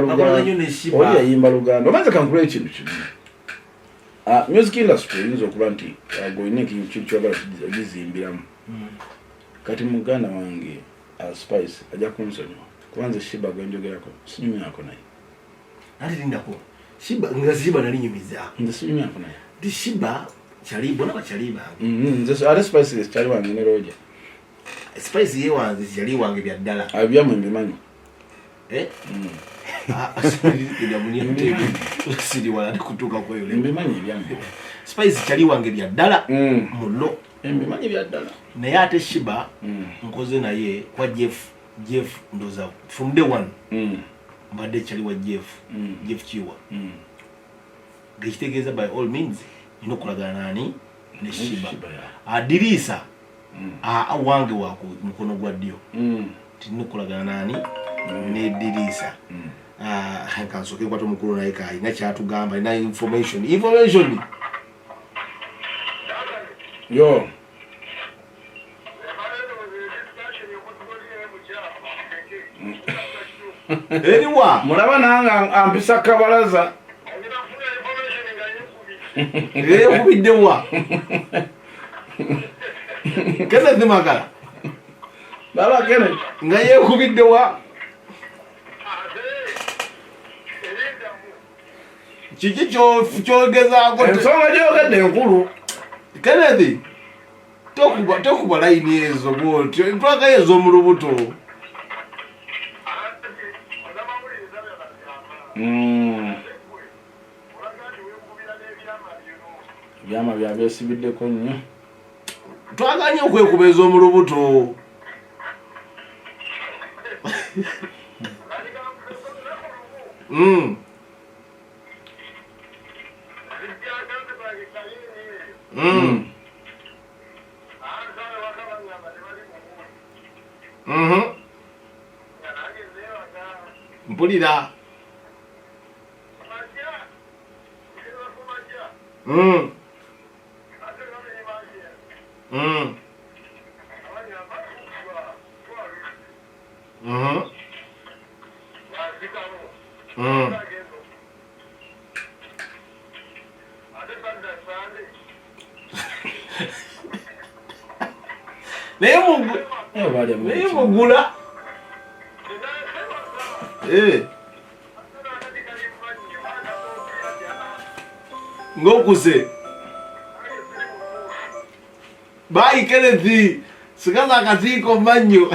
Speaker 1: Luganda omanze kankula ekintu kimu music industry oyinza okuba nti golina ekintu kyogala gizimbiramu kati muganda wange Spice ajja kunsonyiwa kubanza Shiba gwenjogerako sinyumyako naye
Speaker 2: ate lindako Shiba nali nyumizaako
Speaker 1: nze sinyumyako naye
Speaker 2: ndi Shiba kyali bona bakyali bange
Speaker 1: nze ate Spice kyali wange ne Roger
Speaker 2: Spice ye wange kyali wange bya ddala
Speaker 1: abyamwe mbimanyi
Speaker 2: siri wala kutuka kwa yule
Speaker 1: mbimanyi ebyamwe
Speaker 2: Spice kyali wange bya ddala mulo
Speaker 1: mbimanyi bya ddala
Speaker 2: naye ate Shiba nkoze naye kwa Jeff ndoza from day one mbadde kyali wa Jeff Kiwa gekitegeeza by all means ino kulagana nani ne Shiba adirisa wange wako mukono gwa ddyo tino kulagana nani ne dirisa kansoke kwa tomukulu naye kai na kyatugamba ina information
Speaker 1: yo
Speaker 2: Eriwa
Speaker 1: mulaba nanga ampisa kabalaza
Speaker 2: kubiddewa keza zimagala
Speaker 1: baba kene
Speaker 2: nga yekubidde wa kiki kyogezaako
Speaker 1: ensonga gyogedde enkulu
Speaker 2: Kennedy tokuba layini ezo bwotyo twakayo ez'omulubuto
Speaker 1: ebyama byabyesibiddeko nnyo
Speaker 2: twaganye okwekuba ez'omulubuto mpulira naye mugula ng'okuse bayi Kennedy sikaza akatiiko mannyo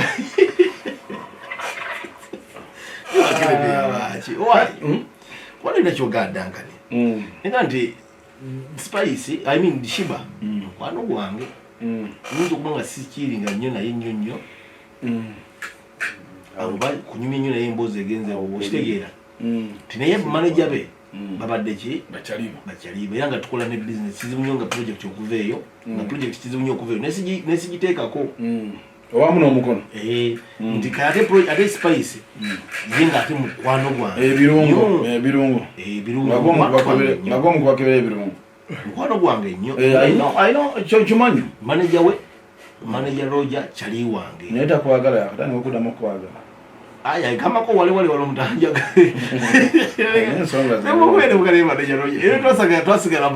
Speaker 2: walina kyogaddankani era nti Spice I mean Shiba mukwano gwange nyinza okuba nga sikiringa nnyo naye nnyo aba kunyumya nnyo naye emboozi egenze okitegeera ti naye manager be babadde ki bakyaliba era nga tukola ne business kizibu nnyo nga project okuva eyo nga project kizibu nnyo okuva eyo nesigiteekako
Speaker 1: owamu n'omukono
Speaker 2: nti ate Spice ye nga ate mukwano gwange
Speaker 1: ebirungo bagomukubakebera ebirungo
Speaker 2: mukwano gwange nnyo
Speaker 1: ayina kimanyi
Speaker 2: manager Roger kyali wange
Speaker 1: naye takwagala yakatani okuddamu okwagala
Speaker 2: kamako wali omutanjaga twasigala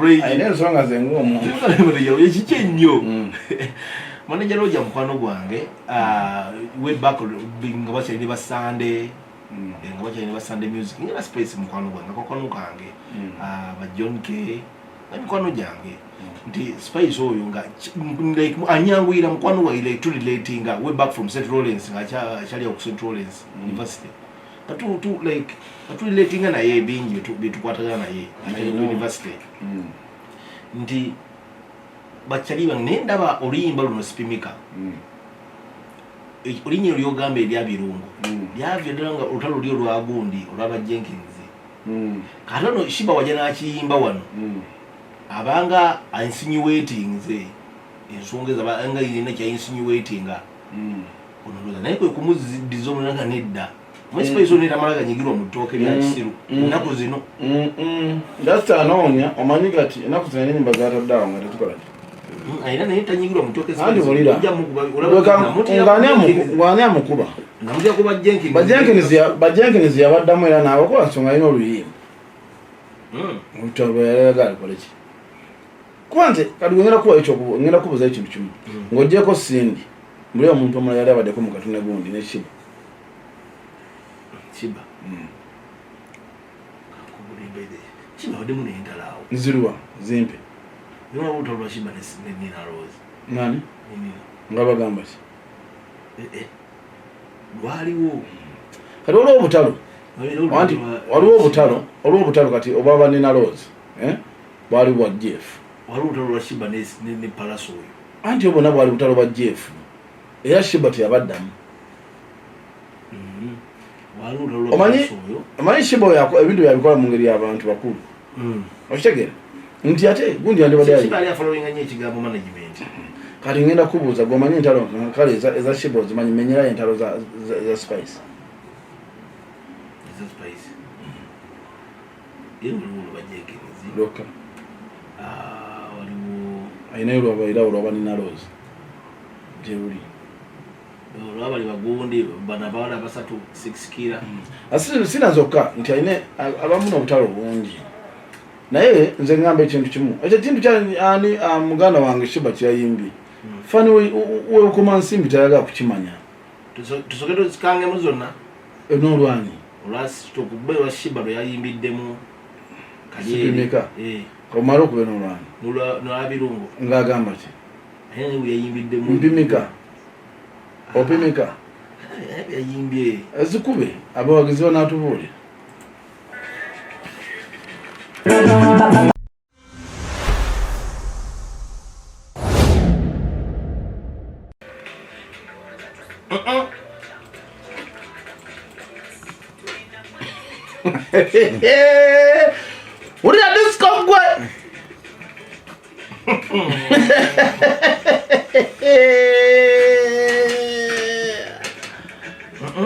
Speaker 1: ensonga zengaomuntu
Speaker 2: ekiki ennyo manager Roger mukwano gwange webak nga bakyalini basande nga bakyalini basande music ngera Spice mukwano gwange akakwano kange ba John K mikwano gyange nti Spice oyo nga anyanguyira mukwano waile tuliratinga way back from St. Lawrence nga kyali ku St. Lawrence University tuliratinga naye bingi bitukwatagana naye university nti bakyali bange naye ndaba oluyimba luno sipimika olinya lyogamba eryabirungo lyavyo ddala nga olutalo lyo lwagundi olwaba Jenkins kati ono Shiba wajja n'akiyimba wano abanga insinuating nze ensonga ezabanga irina kya insinuatinga onoloza naye kwe kumuzidiza omulanga nedda Spice onera malaga nyigirwa mu ttooke lya kisiru ennaku zino
Speaker 1: jasita anoonya omanyi kati ennaku zino enyimba zataddeawo nga tetukola
Speaker 2: ayina naye tanyigirwa mu ttooke
Speaker 1: ng'ani amukuba
Speaker 2: namutya kuba
Speaker 1: Jenkins yabaddamu era naabakola nsonga alina oluyimba olutalo alikoleki kuba nti kati ngenda kubuuza ekintu kimu ng'oggyeko Cindy muli omuntu omulala yali abaddeko mu katune gundi ne
Speaker 2: Shiba waddemu nentalaawo
Speaker 1: nzirwa zimpe
Speaker 2: olutalo Shiba ne Nina Rose
Speaker 1: nani nga bagamba ki
Speaker 2: lwaliwo
Speaker 1: kati waliwo obutalo kati obaba Nina Rose bwali bwa Jeff
Speaker 2: waliwo obutalo lwa Shiba ne Palace oyo
Speaker 1: anti obona bwali butalo bwa Jeff era Shiba teyabaddamu omanyi Shiba oyo ebintu byabikola mu ngeri y'abantu bakulu okitegeera nti ate gundi yandibadde kati ngenda kubuuza gomanyi entalo kale eza Shiba ozimanyi menyerayo entalo za Spice loka ayinayo lwabaira olwaba Nina Rose gyebuli
Speaker 2: olwabali bagundi bana bawala basatu 6 kira
Speaker 1: sina zokka nti ayine abamu n'obutalo bungi naye nze ngamba ekintu kimu ekyo kintu kyani muganda wange Shiba kyayimbye fani weekoma nsimbi tayagala kukimanya
Speaker 2: tusoketo zikange mu zonna
Speaker 1: n'olwanyi
Speaker 2: olwasi tokubbe lwa Shiba lwe yayimbiddemu
Speaker 1: Sipimika omala okuba n'olwanyi
Speaker 2: nolabirungo
Speaker 1: ng'agamba ki
Speaker 2: yayimbiddemu
Speaker 1: mpimika opimika
Speaker 2: yayimbye
Speaker 1: ezikube abawagizi banaatubuulira Uri disco gwe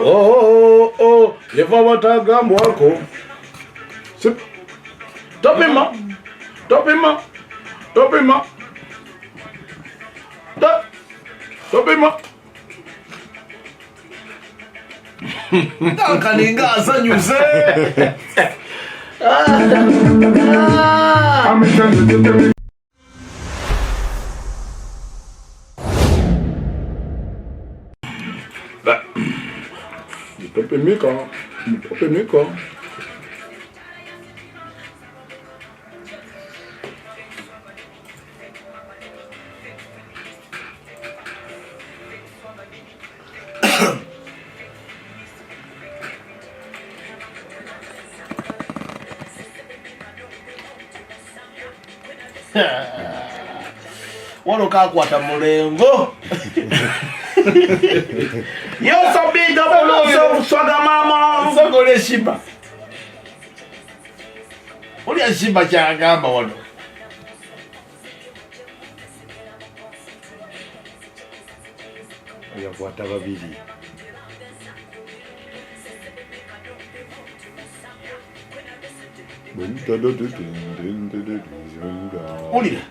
Speaker 1: oh leva batagambwako topima
Speaker 2: Kaninga asanyuse
Speaker 1: Topimika
Speaker 2: wano kakwata mulengo
Speaker 1: yosabiga bulososwaga mama
Speaker 2: nsogole Shiba olya Shiba kyagamba wano
Speaker 3: yakwata babiri
Speaker 2: ulira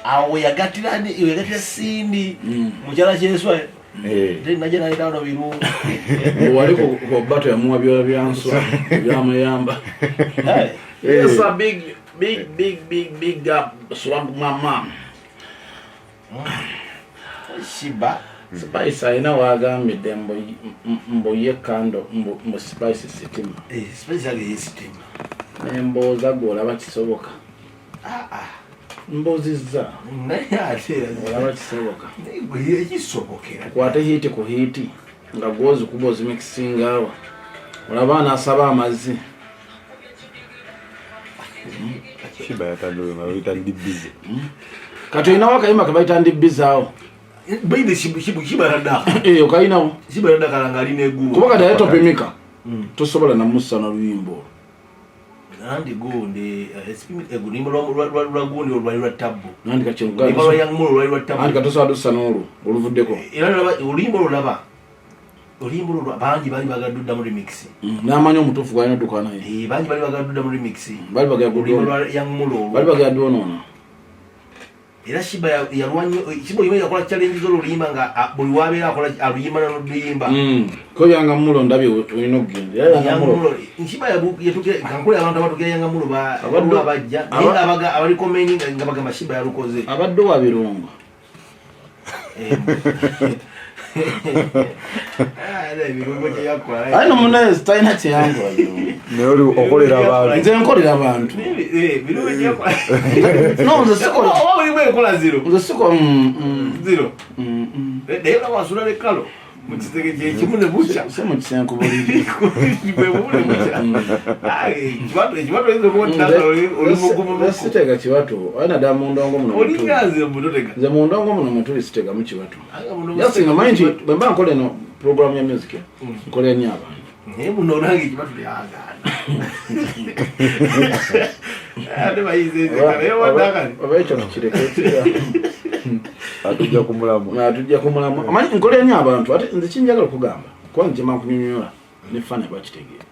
Speaker 2: awo yagatira Sindi mukyala kyeswa naje naleta wano birungu
Speaker 1: wali ku bato yamuwa byola byanswa byamuyamba yes a big up swamp mama
Speaker 2: Shiba
Speaker 1: Spice aina wagambidde mboye kando mbo Spice sitima
Speaker 2: Spice ali sitima
Speaker 1: nemboza golaba kisoboka mbozizza
Speaker 2: naye ate
Speaker 1: olaba kisoboka
Speaker 2: gwe kisobokera
Speaker 1: kwate hiti ku hiti nga gwozi kubozi mikisingawa olaba nasaba amazzi
Speaker 3: Shiba yatandwe mawita ndi busy
Speaker 1: kati ina wakayima kabaita ndi bizaawo
Speaker 2: baide Shiba rada
Speaker 1: okainawo
Speaker 2: Shiba rada kalanga ali neguo
Speaker 1: kuba kati topimika tosobola namusa na luyimbo
Speaker 2: nandi gonde ego lwa gundi olwali lwa tabbo
Speaker 1: nandi kachenga
Speaker 2: nimba lwa yang mulo lwa tabbo
Speaker 1: nandi katosa adusa n'olwo oluvuddeko
Speaker 2: era olimbo lulaba bangi bali bagadudda mu remix
Speaker 1: n'amanyi omutuufu gwalina dduka naye
Speaker 2: bangi bali bagadudda mu remix
Speaker 1: bali
Speaker 2: lwa yang mulo
Speaker 1: bali bagaddonoona
Speaker 2: era Shiba yalwanyo Shiba yimwe yakola challenge z'oluyimba nga buli wabeera akola aluyimba n'oluyimba
Speaker 1: ko yanga mulo ndabye olina okugenda
Speaker 2: yanga mulo Shiba yatuke kankole abantu abatuke yanga mulo abajja naye abali commenting nga bagamba Shiba yalukoze
Speaker 1: abadde wa birungo ayi nomunaye zitalina kyeyankola
Speaker 3: naye oli okolera abantu
Speaker 1: nze nkolera abantu nze sikola
Speaker 2: naye nawasula lekalo mukisege kyekimu ne buca
Speaker 1: se mukisenku buliri sitega kiwato ayi naddala mundongo muno nze mundongo muno mutuli sitegamu kiwato yasinga manyi nti bwe mba nkola eno programu ya music nkolera nnyo abantu
Speaker 2: naye muno olange ekibato lyagaana ate bayizezekanayewadakali
Speaker 1: oba ekyo tukireke
Speaker 3: atujja kumulamu
Speaker 1: amanyi nkolera nnyo abantu ate nze kinjagala okugamba kuba nkyema nkunyonyola ne fana bakitegeera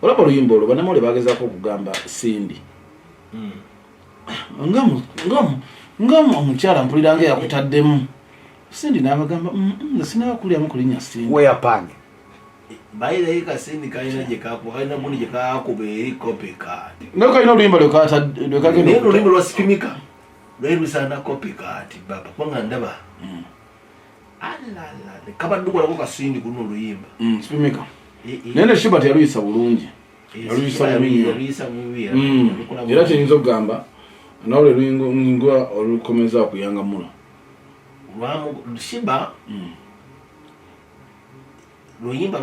Speaker 1: olaba oluyimba olwo banamole bagezaako okugamba Sindi nga omukyala mpulira nga yakutaddemu Sindi n'abagamba sinabakulyamu kulinnya Sindi
Speaker 3: weyapange
Speaker 2: bayireyo Kasindi kalina kalina gundi gyekakuba eri kopeka
Speaker 1: naye kalina oluyimba lwekagenda
Speaker 2: oluyimba lwa Sipimika lwebisana copycat baba kwanga ndaba alala kabaddukola ko kasindi kuno oluyimba
Speaker 1: Spimika nene Shiba teyaluyisa bulungi yaluyisa
Speaker 2: bubi
Speaker 1: era kiyinza okugamba nawe luyingo olukomeza okuyanga mula
Speaker 2: Shiba luyimba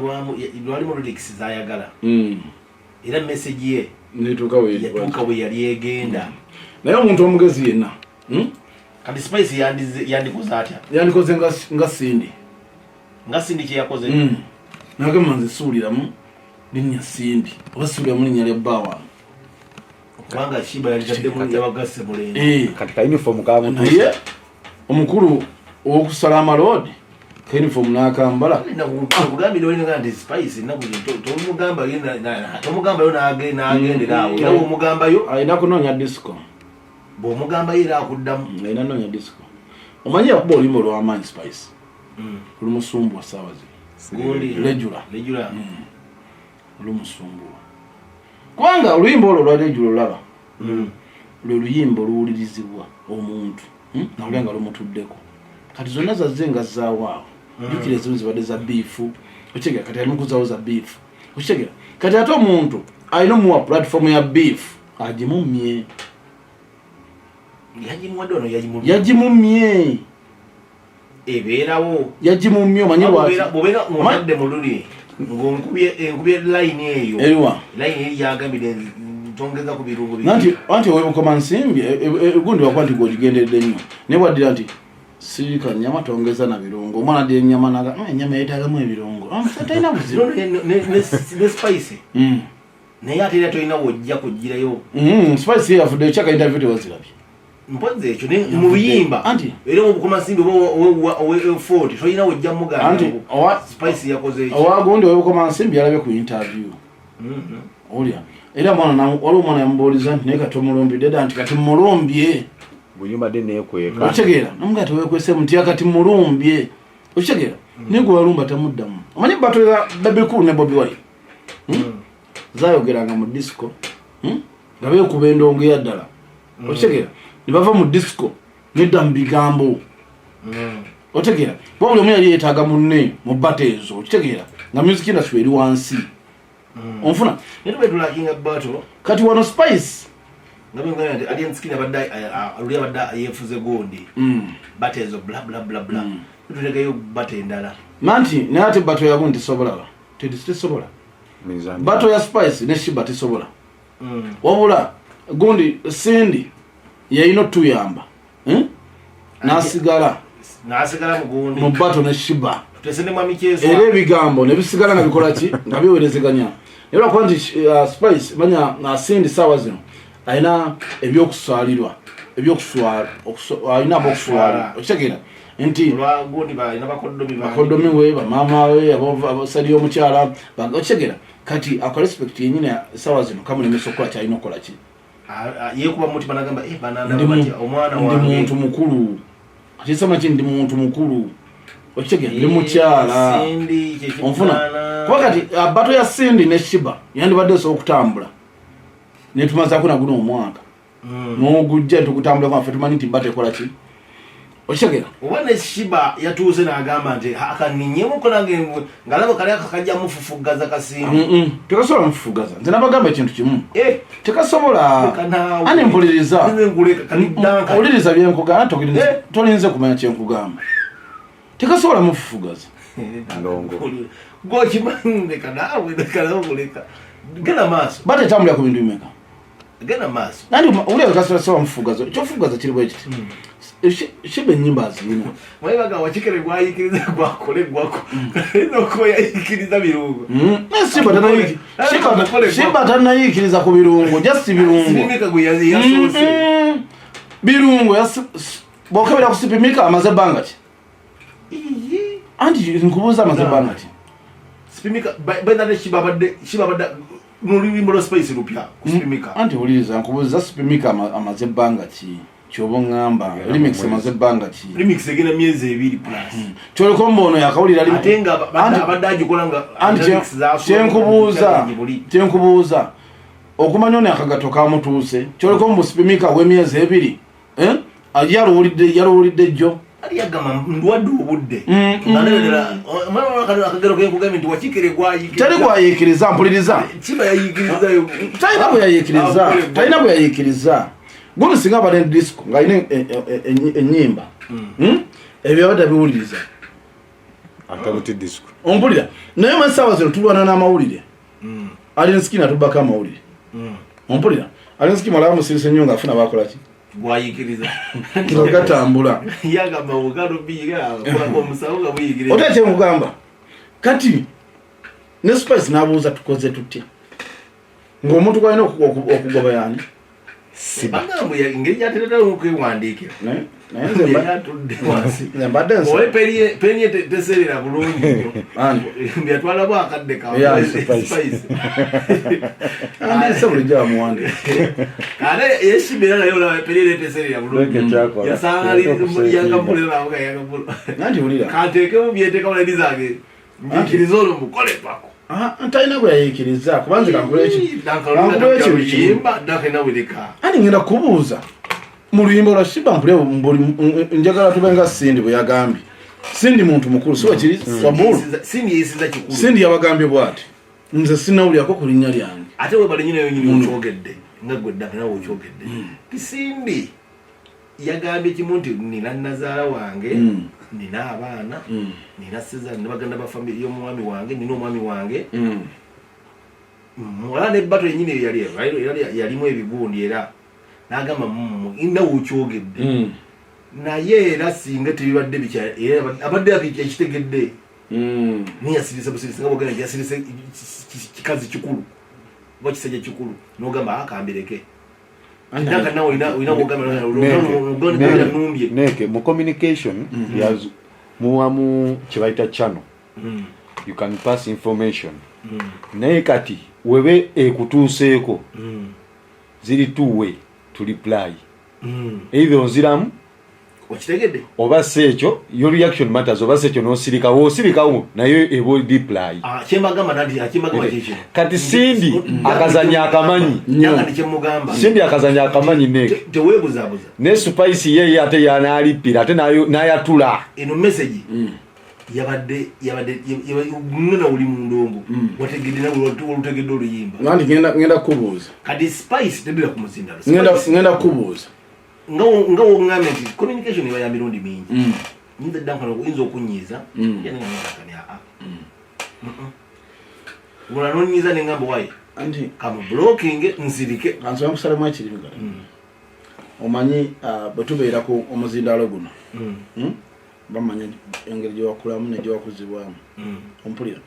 Speaker 2: lwalimu lyrics zayagala era message ye
Speaker 1: nituuka
Speaker 2: bwe yali egenda
Speaker 1: naye omuntu omugezi yenna
Speaker 2: kati Spice yandikoze atya
Speaker 1: yandikoze nga Sindi
Speaker 2: kyeyakoze
Speaker 1: nagamba nzisuuliramu linnya Sindi oba suuliramu linnya lya bbawa
Speaker 2: kubanga Shiba yalitaddemu yabagasse mulembe
Speaker 3: kati uniform kamu
Speaker 1: naye omukulu owokusala amaloodi uniform nakambala
Speaker 2: nakugambira olinga nti Spice tomugambayo nagenderawo era omugambayo
Speaker 1: alina kunoonya disco
Speaker 2: bw'omugambayo era akuddamu
Speaker 1: alina noonya disco omanyi yakuba oluyimba olw'amaanyi Spice olumusumbuwa saawa zino Lejula olumusumbuwa kubanga oluyimba olwo olwa Lejula olaba lwe luyimba oluwulirizibwa omuntu nawulya nga lumutuddeko kati zonna zazze nga zaawaawo jukira ezimu zibadde za biifu okitegeera kati alimu kuzaawo za biifu okitegeera kati ate omuntu alina omuwa platform ya biifu agimumye yagimumye
Speaker 2: ebeerawo
Speaker 1: yagimumye omanyi
Speaker 2: bw'obeera ng'odde mu luli ng'onkubye line eyo
Speaker 1: eriwa
Speaker 2: line eri yagambire tongeza ku birungo
Speaker 1: anti owebukoma nsimbi gundi wakuba nti gwogigenderedde nnyo naye bwaddira nti sirika nyama tongeza na birungo omwana adde enyama naga enyama yeetaagamu ebirungo talina buzibu
Speaker 2: ne Spice naye ate era tolina wojja kugirayo
Speaker 1: Spice yafudde ekyaka interview tewazirabye
Speaker 2: mpoze ekyo mu luyimba
Speaker 1: anti
Speaker 2: era obukoma nsimbi owe 40 tolina wojja muganda Spice yakoze ekyo
Speaker 1: owagundi owebukoma nsimbi yalabye ku interview olya era waliwo omwana yamubuuliza nti naye kati omulumbidde dda nti kati mulumbye
Speaker 3: buyimba de nekweka
Speaker 1: okitegeera namugaa tewekwese muti akati mulumbye okitegeera naye gwe walumba tamuddamu omanyi batolera Baby Cool ne Bobi Wine zayogeranga mu disco nga beekuba endongo ya ddala okitegeera ne bava mu disco nedda mu bigambo otegeera kuba buli omu yali yeetaaga munne mu bata ezo okitegeera nga music industry eri wansi onfuna
Speaker 2: netubetulakinga bato
Speaker 1: kati wano Spice
Speaker 2: ngabengana ati nsikina badda aluli badda yefuze gondi batezo bla bla bla bla tutegeyo bate endala
Speaker 1: manti naye ate bato yago ntisobola tisobola bato ya Spice ne Shiba tisobola wabula gundi Sindi yayina tuyamba nasigala
Speaker 2: mugundi
Speaker 1: mu bato ne Shiba
Speaker 2: tutesene mwamikezo
Speaker 1: era ebigambo ne bisigala nga bikola ki nga biwerezeganya era kwa nti Spice banya Sindi saawa zino ayina ebyokuswalirwa ayina abokuswala okitegeera nti bakodomi we bamama we abasali omukyala okitegeera kati akorespect yenyini saawa zino kamulemesa okukola kyalina okukola ki
Speaker 2: yekuba mutima nagamba omwana
Speaker 1: ndi muntu mukulu akisema ki ndi muntu mukulu okitegeera ndi mukyala onfuna kuba kati bato ya Sindi ne Shiba yandibadde osobola okutambula netumazaako naguno omwaka n'ogujja tukutambula kwaffe tumanyi nti bata ekola ki okitegeera
Speaker 2: oba ne Shiba yatuuze n'agamba nti akaninyemuko nange ngalaba kali akakajja mufufugaza Kasindi
Speaker 1: tekasobola mufufugaza nze nabagamba ekintu kimu tekasobola ani mpuliriza owuliriza byenkugamba tolinze kumanya kyenkugamba tekasobola mufufugaza
Speaker 2: gwokimanyi leka naawe lekanaobuleka genda maaso
Speaker 1: bata etambulira ku bintu bimeka
Speaker 2: genda maaso
Speaker 1: nandi owulira kasobola mufufugaza kyofufugaza kiri bwe kiti Shiba ennyimba azirina
Speaker 2: mwayibaga wakikere gwayikiriza gwakolegwako noko yayikiriza birungo
Speaker 1: Shiba tanayikiriza ku birungo just birungo bwokebera ku Sipimika amaze ebbanga ki anti nkubuuza amaze ebbanga ki
Speaker 2: Sipimika bendane Shiba badde n'oluyimba lwa Spice lupya ku Sipimika
Speaker 1: anti owuliriza nkubuuza Sipimika amaze ebbanga ki kyoba ngamba remix amaze ebbanga ki
Speaker 2: remix egenda myezi 2 plus
Speaker 1: kyoleko mbono yakawulira
Speaker 2: ate nga abadde agikola nga
Speaker 1: kyenkubuuza okumanya ono akagato kamutuuse kyoleko mu Sipimika w'emyezi 2 yalowulidde jjo
Speaker 2: ali yagamba ndwadde obudde akagero kekugambye nti wakikere gwayikiriza
Speaker 1: tali gwayikiriza mpuliriza
Speaker 2: kiba yayikirizayo
Speaker 1: talina bwe yayikiriza guno singa abadde disco ng'alina ennyimba ebyo abadde biwuliriza
Speaker 3: atabuti disco
Speaker 1: ompulira naye mu essaawa zino tulwana n'amawulire alina sikini atubbako amawulire ompulira alina sikini alaba musirise nnyo ng'afuna bakolaki
Speaker 2: gwayikiriza
Speaker 1: nga gatambula
Speaker 2: yagamba bugalo biira kulako omusawo nga buyigiriza
Speaker 1: otekye mugamba kati ne Spice n'abuuza tukoze tutya ng'omuntu gwalina okugoba yani
Speaker 2: sibagambo engeri gyateretera okwewandiikira
Speaker 1: mbadde
Speaker 2: owe peni teserera bulungi byatwalabo akadde
Speaker 1: andise bulijjo bamuwandika
Speaker 2: ate yeshibira naye olaba peni teserera bulungi yasanga yagapuleraga
Speaker 1: nanti wulira
Speaker 2: kanteekemu byeteeka buladi zange njikiriza olwo mukole pako
Speaker 1: ntalina gwe yayikiriza kubanze kankulekiani ngenda kubuuza mu luyimba lwa shiba mpule njagala tube nga Sindi bwe yagambye Sindi muntu mukulu siwe kiri Swabulu Sindi yabagambye bwati nze sinawulyako ku linnya lyange
Speaker 2: ate webale nyina yonyini okyogedde nga gwe ddaka nawe okyogedde Sindi yagambye kimu nti nina nazaala wange nina abaana nina Sezar nabaganda ba family y'omwami wange nina omwami wange mwala ne bato yenyini yalimu ebigundi era n'agamba nawe okyogedde naye era singa tebibadde abadde ekitegedde niyasirise busirisi nga bwogenda yasirise kikazi kikulu oba kisajja kikulu n'ogamba akambireke
Speaker 3: neke mu communication muwamu kyebayita channel you can pass information naye kati webe ekutuuseeko ziri two way to reply either onziramu
Speaker 2: okitegedde
Speaker 3: oba sekyo your reaction matters oba sekyo nosirikawo naye ebo reply kati Sindi akazanya akamanyi Sindi akazanya akamanyi neke ne Spice yeye ate yanalipira ate nayatula
Speaker 2: eno message yabadde nuna uli mu ndongo wategedde nawe olutegedde oluyimba
Speaker 1: nandi ngenda kubuuza
Speaker 2: kati Spice tebira kumuzinda
Speaker 1: ngenda kubuuza
Speaker 2: nga wongambe nti communication iba ya mirundi mingi nyinza danka oyinza okunyiiza yana ngakani wala nonyiiza nengambo wayi
Speaker 1: anti
Speaker 2: kama blocking nsirike
Speaker 1: ansoma kusalamu ekiriga omanyi bwetubeera ku omuzindalo guno bamanya engeri gyewakulamu negyewakuzibwamu ompulira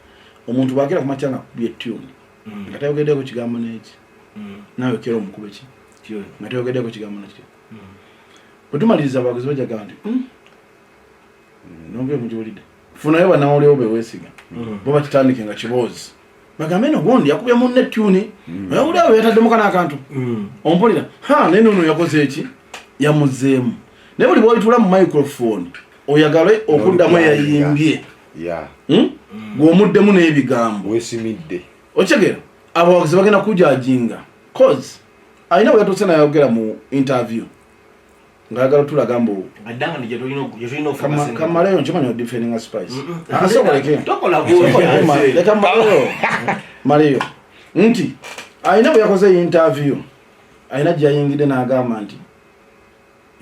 Speaker 1: omuntu bwagera ku matyanga kubye tune nga tayogeddeko kigambo neki nawe kera omukube ki nga tayogeddeko kigambo neki bwetumaliriza abaguzi bajaga nti nongere mugiwulidde funayo banawuleo bewesiga bo bakitandike nga kiboozi bagambe no gondi yakubye munne tune oyawuleo yataddemuka n'akantu ompulira naye nono yakoze eki yamuzeemu naye buli bwolitula mu microphone oyagale okuddamu eyayimbye gw'omuddemu n'ebigambo
Speaker 3: wesimidde
Speaker 1: okitegeera abawagizi bagenda kujajinga cause alina bwe yatuuse nayogera mu interview ngayagala tulaga mbu kamaleyo nkimanyi odifendinga Spice leka maleyo nti alina bwe yakoze interview alina gyayingidde n'agamba nti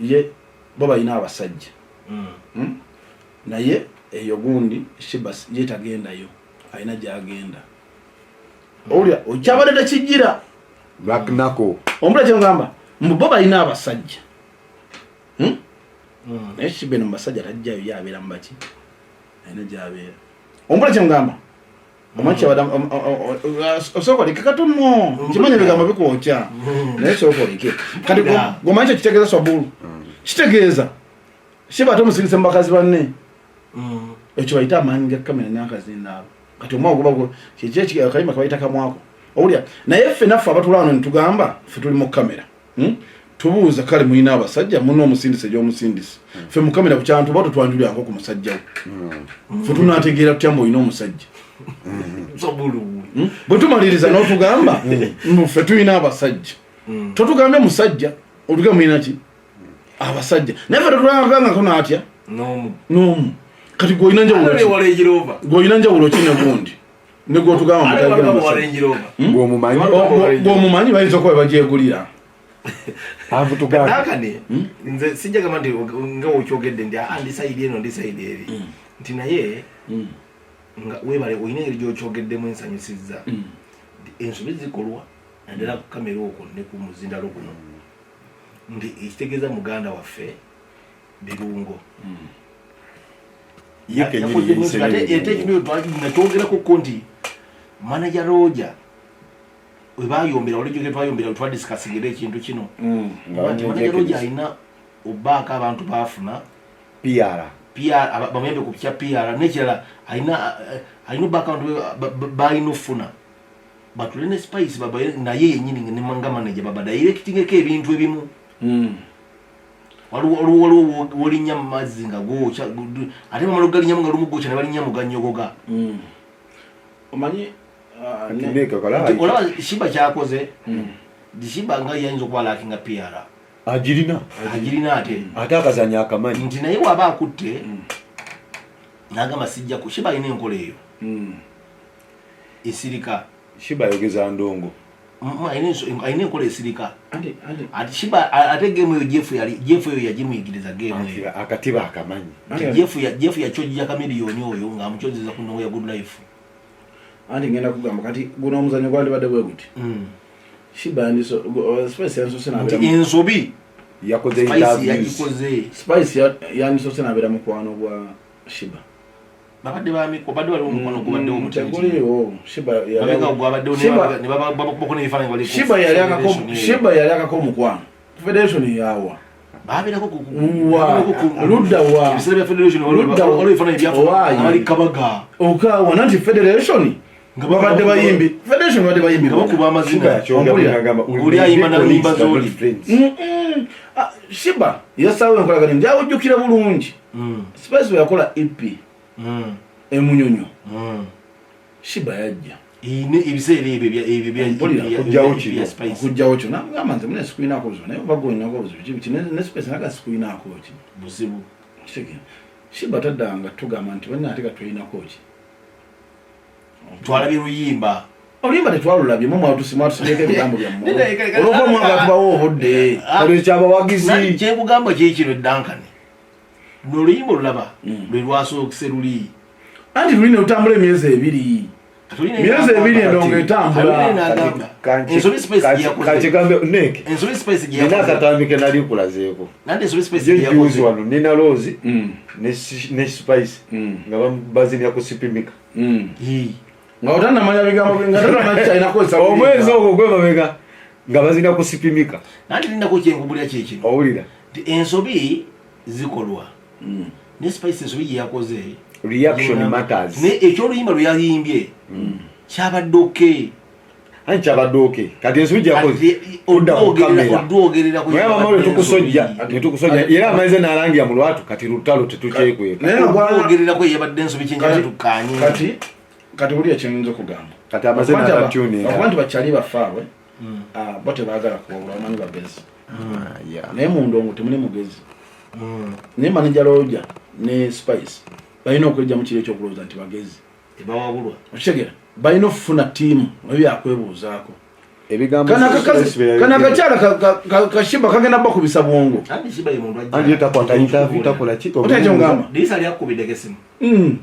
Speaker 1: ye bo balina abasajja naye eyo gundi Shibas yetagendayo alina gyagenda owulira okyabadde tekijjira
Speaker 3: Black Nako
Speaker 1: ombula kyengamba mbu bo balina abasajja naye Shibeno musajja tajjayo yabeera mu baki alina gyabeera ombula kyengamba omanyi osokolike katono nkimanyi ebigambo bikwokya naye sokolike kati gomanyi kyo kitegeeza Swabulu kitegeeza Shiba ate omusigise mu bakazi banne ekyo bayita amaanyi ga kamera n'akazindaabo kati omwago bago kyekyekayimba kabayita kamwako owulya naye ffe naffe abatula wano nitugamba ffe tuli mu kamera tubuuza kale mulina abasajja muno omusindise gy'omusindise ffe mu kamera bukyantu ba tutwanjulyanko ku musajjawo ffe tunategeera tutya mbu olina omusajja bwe tumaliriza n'otugamba mbu ffe tulina abasajja totugambye musajja otuge mulina ki abasajja never tulanga kono atya nomu kati goyina njawulo kine gundi nego tugamba gwomumanyi bayinza okuba bagyegulira
Speaker 2: nakane nze sijjagamba nti nga wokyogedde nti ndisaidi eno ndisaidi eri nti naye nga webale olina engeri gyokyogeddemu ensanyusizza ensobi zikolwa naddala ku kamera okwo ne ku muzindalo guno nti ekitegeeza muganda waffe birungo nakyogerako nti manager Roger webayombera olejjoge twayombera twadisikasingira ekintu kino manager Roger alina obaaka abantu bafuna
Speaker 3: PR
Speaker 2: bamuyambe ku kya PR nekirala alina obaaka abantu balina ofuna batulina spice naye yenyini nga manager baba directingeko ebintu ebimu waliwo wolinya mu mazzi nga gwokya ate bamala ogalinyamu nga lumu gwokya ne balinyamu ganyogoga
Speaker 1: omanyi
Speaker 2: olaba Shiba kyakoze Shiba nga yayinza okuba lakinga PR agirina
Speaker 3: ate akazanya akamanyi
Speaker 2: nti naye waba akutte nagamba sijja ku Shiba alina enkola eyo esirika
Speaker 3: Shiba yogeza ndongo
Speaker 2: alina enkola esirika ati Shiba ate gemu eyo Jeff eyo yagimuyigiriza gemu eyo
Speaker 3: akatiba akamanyi
Speaker 2: Jeff yakyojja kamiliyoni oyo nga amukyozeza ku nongo ya Good Life
Speaker 1: andi ngenda kugamba kati guno omuzanyo gwali badde bwe guti Shiba ndiso Spice yanso
Speaker 2: nti ensobi
Speaker 3: yakoze interviews
Speaker 1: Spice yanso senabera mukwano gwa Shiba
Speaker 2: babadde bamiko badde wali omukwano gubadde
Speaker 1: omuteguliwo Shiba
Speaker 2: Shiba
Speaker 1: yali akako omukwano Federation yawa
Speaker 2: babirako
Speaker 1: ludda wa
Speaker 2: kabaga
Speaker 1: okawa nanti Federation nga babadde bayimbi Federation babadde bayimbi
Speaker 2: bakuba amazina uli ayimba na limba zoli
Speaker 1: Shiba yasawe enkolagana njawujjukira bulungi Spice yakola EP emunyonyo Shiba yajja
Speaker 2: ine ebiseera ebyo bya Spice
Speaker 1: kujjawo kyo nagamba nze mune sikuina akozo naye bagonya akozo ne Spice naga sikuina akozo
Speaker 2: buzibu
Speaker 1: Shiba taddanga tugamba nti bonna ateka tulina koki
Speaker 2: twalabye luyimba
Speaker 1: oluyimba tetwalulabye mu mwatusimu atusibyeko ebigambo byammwe olwokuba mwanga tubawo obudde
Speaker 3: olwekyabawagizi
Speaker 2: kyekugamba kyekino eddankane n'oluyimba olulaba lwe lwasookese luli
Speaker 1: anti tulina otambula emyezi ebiri endongo etambula
Speaker 2: ensobi Spice
Speaker 3: nina akatambike nali kulazeeko jejuzi wano nina Rose ne Spice nga bazinira ku sipimika
Speaker 1: nga otanamanya bigambo
Speaker 3: omwezi ogwo gwemabega nga bazina ku sipimika
Speaker 2: nanti linako kyenkubulira kyekino
Speaker 3: owulira
Speaker 2: ensobi zikolwa ne Spice ensobi gyeyakoze
Speaker 3: reaction matters
Speaker 2: ne ekyoluyimba lwe yayimbye kyabadde oke
Speaker 3: ani kyabadde oke kati ensobi gyeyakoze odwogerera tukusojja era amaize nalangira mu lwatu kati lutalo
Speaker 2: tetukyekweka yabadde ensobi kyenjala tukanye
Speaker 1: kati buli ekyenyinza okugamba
Speaker 3: kati amazina agatuninga
Speaker 1: abantu bakyali bafaabwe bo tebaagala kuwabula bamanyi bagezi naye mundongo temuli mugezi naye manager Roger ne Spice balina okwejja mu kiro ekyokulowooza nti bagezi
Speaker 2: tebawabulwa
Speaker 1: okitegera balina okufuna ttiimu ebyakwebuuzaako kana akakyala kashiba kagenda bakubisa bwongo
Speaker 3: takwata interview takola ki
Speaker 1: otakyongamba
Speaker 2: dirisa lyakubidde kesimu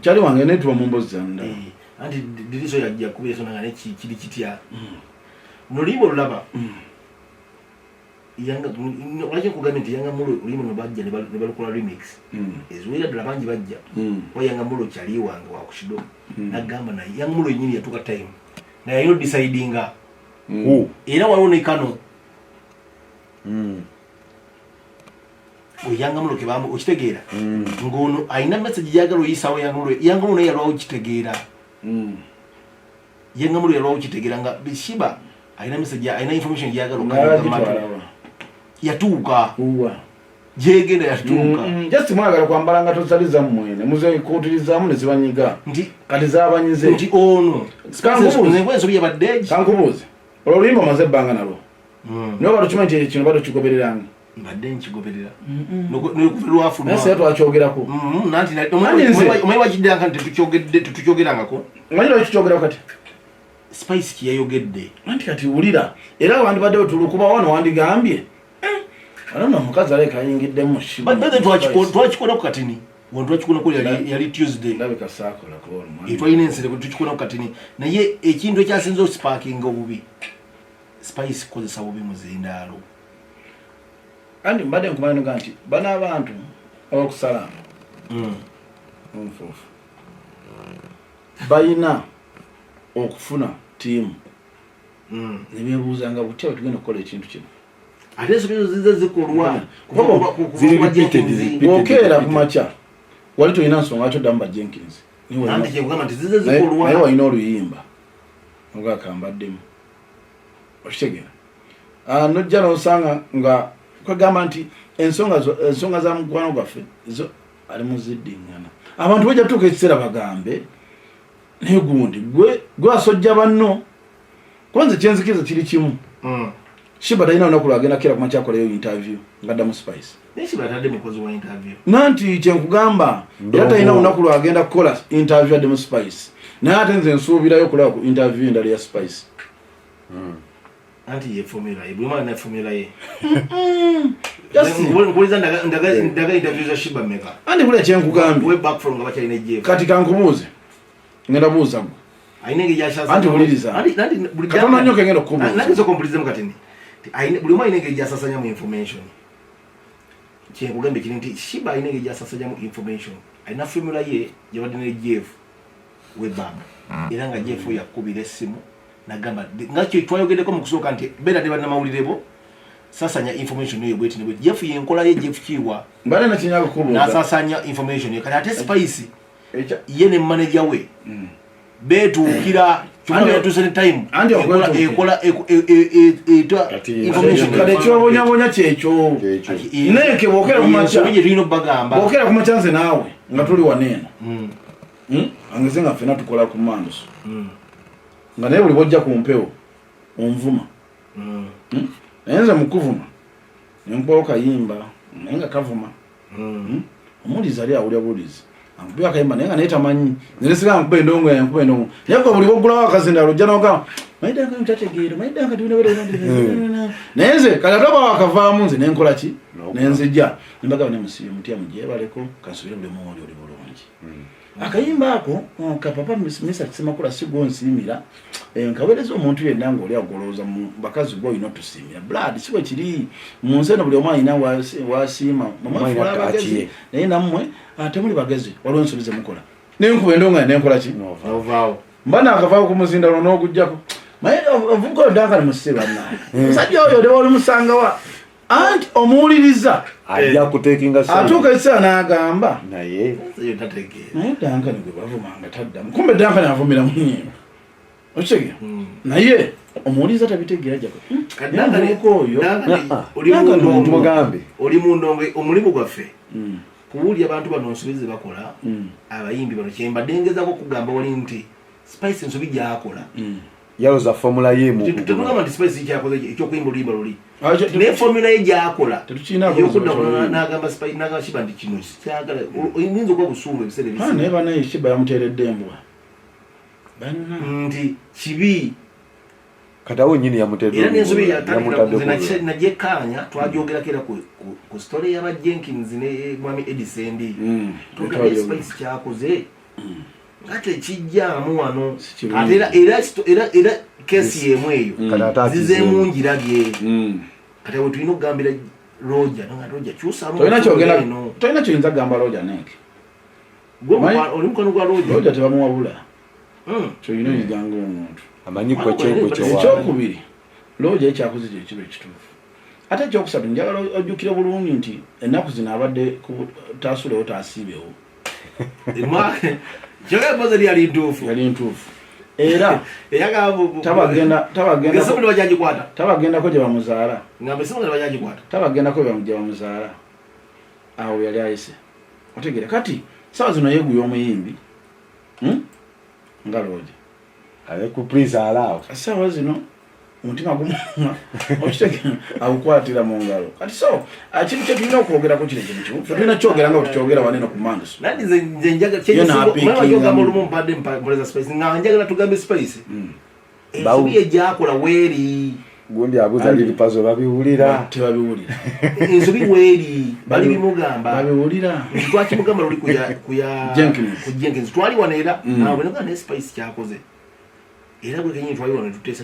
Speaker 1: kyali wange netuba mu mbozi zanda
Speaker 2: anti diriso yajja kubeso nangane kiri kitya nolimo lulaba yanga waje kugamba nti yanga mulo ulimo no bajja ne balukola remix ezwera ddala bangi bajja wa yanga mulo kyali wange wa kushido nagamba na yanga mulo nyini yatuka time na yayo decidinga era walone kano oyanga mulo kebamu okitegeera ngono aina message yagalo yisawo yanga mulo yalwa okitegeera yanga mulo yalwa okitegeera nga Shiba aina message aina information yagalo yatuuka jegenda yatuuka
Speaker 1: just mwagala kwambala nga tozaliza mwene muze kutilizamu ne zibanyiga kati zabanyize
Speaker 2: nti ono
Speaker 1: kankubuze
Speaker 2: yabadde
Speaker 1: kankubuze oluyimba maze banga nalo no bado chuma nti kino bado kikobereranga
Speaker 2: mbadde nkigoberera nokuferwafu
Speaker 1: nase twakyogerako
Speaker 2: nanti omanyi wakiddanga nti tetukyogerangako
Speaker 1: omanyi lwakikyogeraku kati
Speaker 2: Spice kiyayogedde
Speaker 1: anti kati wulira era wandibadde wetulukuba wano wandigambye alona omukazi aleka ayingiddemu
Speaker 2: twakikola katini twakikola yali Tuesday twalina ensere tukikola katini naye ekintu ekyasinza osparking obubi Spice kozesa bubi muzindaalo
Speaker 1: andi mbadde nkumanenoga nti bano abantu abakusala omufuufu bayina okufuna tiimu nebyebuuzanga butya bwetugenda okukola ekintu kino
Speaker 2: ate ezo zize zikolwa
Speaker 1: bwokeera ku makya wali tolina nsonga lwaki oddamu ba Jenkins naye walina oluyimba ogwakambaddemu okitegeera nojja nosanga nga kwagamba nti ensonga za mukwano gwaffe zo ali muziddiŋŋana abantu bajja tutuuka ekiseera bagambe naye gundi gwe asojja banno kwanza kyenzikiriza kiri kimu Shiba talina olunaku lwagenda kira ku makya akoleyo interview ngaddamu Spice nanti kyenkugamba era talina olunaku lwagenda kukola interview addemu Spice naye ate nze nsuubirayo okulaba ku interview endala ya Spice
Speaker 2: anti ye formula ye bwema na formula ye ngokuliza ndaga interview za Shiba meka
Speaker 1: andi bule kyenkugambye
Speaker 2: we back from gabacha ine jeff
Speaker 1: kati kankubuuze ngenda buuza gwe
Speaker 2: ainenge yashasa
Speaker 1: anti uliriza
Speaker 2: anti
Speaker 1: katona nyoke ngenda kubuuza
Speaker 2: nanti zo kompulize mukatini aine buli ainenge yasasanya mu information kyenkugambe kiri nti Shiba ainenge yasasanya mu information aina formula ye yabadde jeff we back era nga jeff yakubira esimu nagamba ngakyo twayogedeko mu kusooka nti bera deba na mawulirebo sasanya information yo bweti nebweti jeff yenkola ye jeff kiwa
Speaker 1: mbale na kinyaga kubuuza
Speaker 2: na sasanya information ye kati ate Spice ye ne manager we betuukira kyokka tusene time ekola information
Speaker 1: kale kyobonya kyekyo neke bokera ku makya
Speaker 2: bije tulino bagamba
Speaker 1: bokera ku makya nze naawe nga tuli wanene angeze nga fena tukola ku mandos nga naye buli bojja ku mpewo onvuma nayenza mukuvuma nenkwawo kayimba naye nga kavuma omulizi ali awulya bulizi ankubiwa akayimba naye nga naye tamanyi nziresiga nkuba endongo yankuba endongo naye nga buli bogulawo akazindalo ojja noga maidanga mutategeero maidanga naye nze kati ate oba wakavaamu nze nenkola ki nenzijja nembaga nemusibe mutya mujebaleko kansubire buli muwoli oli bulungi akayimba ako kapapa misa kisemakula sigonsiimira nkaweereza omuntu yenna ngaoli agolooza mu bakazi gwe olina otusiimira blood siwe kiri mu nsi eno buli omu alina wasiima mumafula abagezi naye nammwe temuli bagezi waliwo ensobi ze mukola nenkuba endonga nenkola ki mba naakavaawo ku muzindalo n'ogugjako maye ovuga odanka nemusise bannaye musajja oyo oli musangawa anti omuwuliriza
Speaker 3: ajja kutekinga sana
Speaker 1: atuuka ekiseera n'agamba
Speaker 3: naye
Speaker 1: Dankani gwe bavumanga taddamu kumbe Dankani avumira mu nnyimba okitegeera naye omuwuliriza tabitegeera jjako
Speaker 2: oli mu ndongo omulimu gwaffe kuwulya abantu bano nsobi ze bakola abayimbi bano kyembadde ngezako kugamba wali nti Spice ensobi gyakola
Speaker 3: yaloza formula ye mu
Speaker 2: tetugamba nti Spice kyakoze ekyokuyimba oluyimba luli ne formula ye gyakola yokudda n'agamba Spice n'agamba Shiba nti kino kyagala oyinza okuba busungu ebiseera ebisi
Speaker 1: naye banaye Shiba yamuteeredde embwa
Speaker 2: nti kibi
Speaker 3: katawo nyini yamuteedde
Speaker 2: era n'ensobi nagyekkaanya twagyogerako era ku story y'aba Jenkins ne mwami Edisendi tugambye Spice kyakoze ngate kijjaamu wano era kesi yemu eyo zizeemu njirabye kati we tulina okugambira Roger
Speaker 1: tolina kyoyinza kugamba Roger nenke
Speaker 2: oli mukono gwa
Speaker 1: Roger tebamuwabula kyoyina oyiganga omuntu
Speaker 3: amanyi kwe kyekyo
Speaker 1: ekyokubiri Roger ekyakoze kye kiba ekituufu ate ekyokusatu njagala ojjukire bulungi nti ennaku zino abadde taasulewo taasiibewo
Speaker 2: yali ntuufu
Speaker 1: era tabagendako gye bamuzaala awo yali ayise otegere kati sawa zino yeeguya omuyimbi nga Roger
Speaker 3: ale ku please allow
Speaker 1: sawa zino omutima gumu okiteke agukwatira mu ngalo kati so kintu kye tulina okwogera ku kino kintu tulina kyogera nga tukyogera waneno ku Manduso
Speaker 2: nandi nze njaga kyeyoga mulumu mpadde mpoleza Spice nga njagala tugambe Spice ensobi ejakola weeri
Speaker 3: gundi abuza lili pazo babiwulira
Speaker 1: tebabiwulira
Speaker 2: ensobi weeri bali bimugamba
Speaker 1: babiwulira
Speaker 2: twakimugamba luli kuya Jenkins twali waneera nawe ne Spice kyakoze era bwe kenyi twali wana tutesa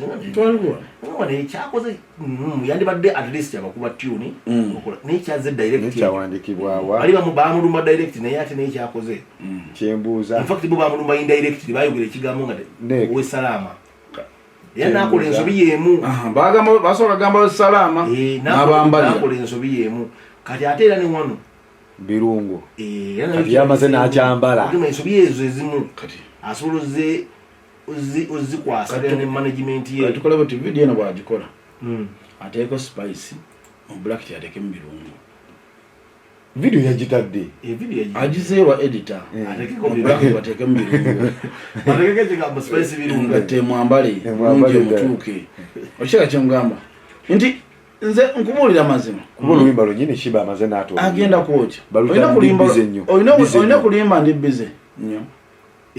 Speaker 2: ne kyakoze yandibadde at least abakuba tune okola ne kyaze direct
Speaker 3: kyawandikibwa
Speaker 2: ali bamulumba direct naye ate ne kyakoze
Speaker 3: kyembuuza
Speaker 2: in fact bo bamulumba indirect bayogera ekigambo nga we salama yanakola ensobi yemu
Speaker 1: bagamba basoka gamba salama
Speaker 2: n'abambali nakola ensobi yemu kati ate era ne wano
Speaker 3: birungo kati yamaze n'akyambala
Speaker 2: ensobi ezo ezimu kati asoloze uzikwasa ne management ye
Speaker 1: tukole bati video eno bwagikola ateeko Spice mu bracket ateke mu birungo
Speaker 3: video yagitadde
Speaker 2: video
Speaker 1: agizeewa editor ateke mu bracket ateke mu birungo
Speaker 2: ateke kigamba Spice birungo
Speaker 1: ate mwambale mungi mutuuke okishaka kyemugamba nti nze nkubulira mazima
Speaker 3: kuba oluyimba lwenyini shiba amaze n'ato
Speaker 1: agenda kwoja olina kulimba ndi busy nnyo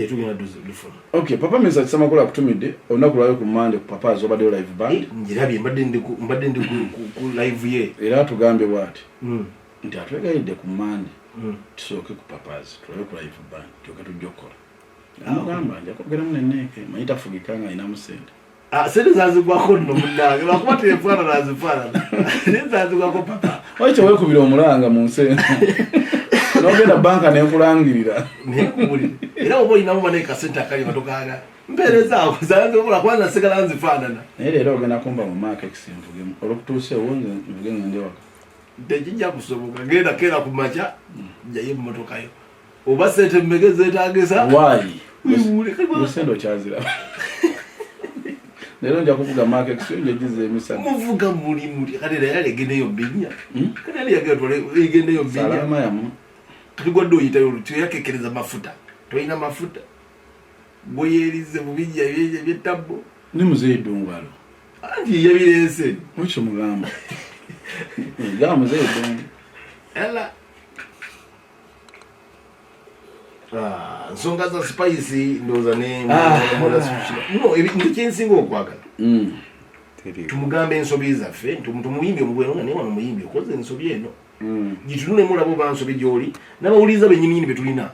Speaker 2: etugenda dufuna
Speaker 1: okay papa meza kisema kula kutumide olunaku lwayo ku Monday ku papa azobadde live band
Speaker 2: njirabye mbadde ndi ku live ye
Speaker 1: era tugambe bwati nti atwegayidde ku Monday tusooke ku papazi tulwayo ku live band tyoka tujjokola amugamba nja kwogera muneneke mayita fugikanga ina musende
Speaker 2: sente zazigwako nno munange lwakuba telefona nazifaanana naye zazigwako papa
Speaker 1: waikyo weekubira omulanga mu nsense nogenda banka nenkulangirira
Speaker 2: nekubulira era oba olinamu bane kasente akali batokaaga mpeerezaawo zanzibula kuba nasigala nzifaanana
Speaker 1: naye leero ogenda kumba mu markex nvugemu olwokutuuse owonze nvuge ngende waka
Speaker 2: tekijja kusoboka genda keera ku makya jjayo emmotokayo oba sente mmege zeetaagisa
Speaker 1: waayi usente okyazira leero nja kuvuga markex njegize emisana
Speaker 2: muvuga mulimuli kati era legendeyo binya kati ali yagendeyo binya
Speaker 1: salama yamu
Speaker 2: tugodde oyitayo tuyakekereza mafuta toyina mafuta boyerize mu bijja byettabbo
Speaker 1: ni muzeedungalo
Speaker 2: anti yabirense
Speaker 1: okyo mugamba ga muzeedungu
Speaker 2: ela nsonga za Spice ndoza ne no ebi kyensinga okwagala tumugambe ensobi zaffe tumuyimbi omugweno nga newa nomuyimbi okoze ensobi eno gitunule mulabo bansobi gyoli n'abawuliza benyinini betulina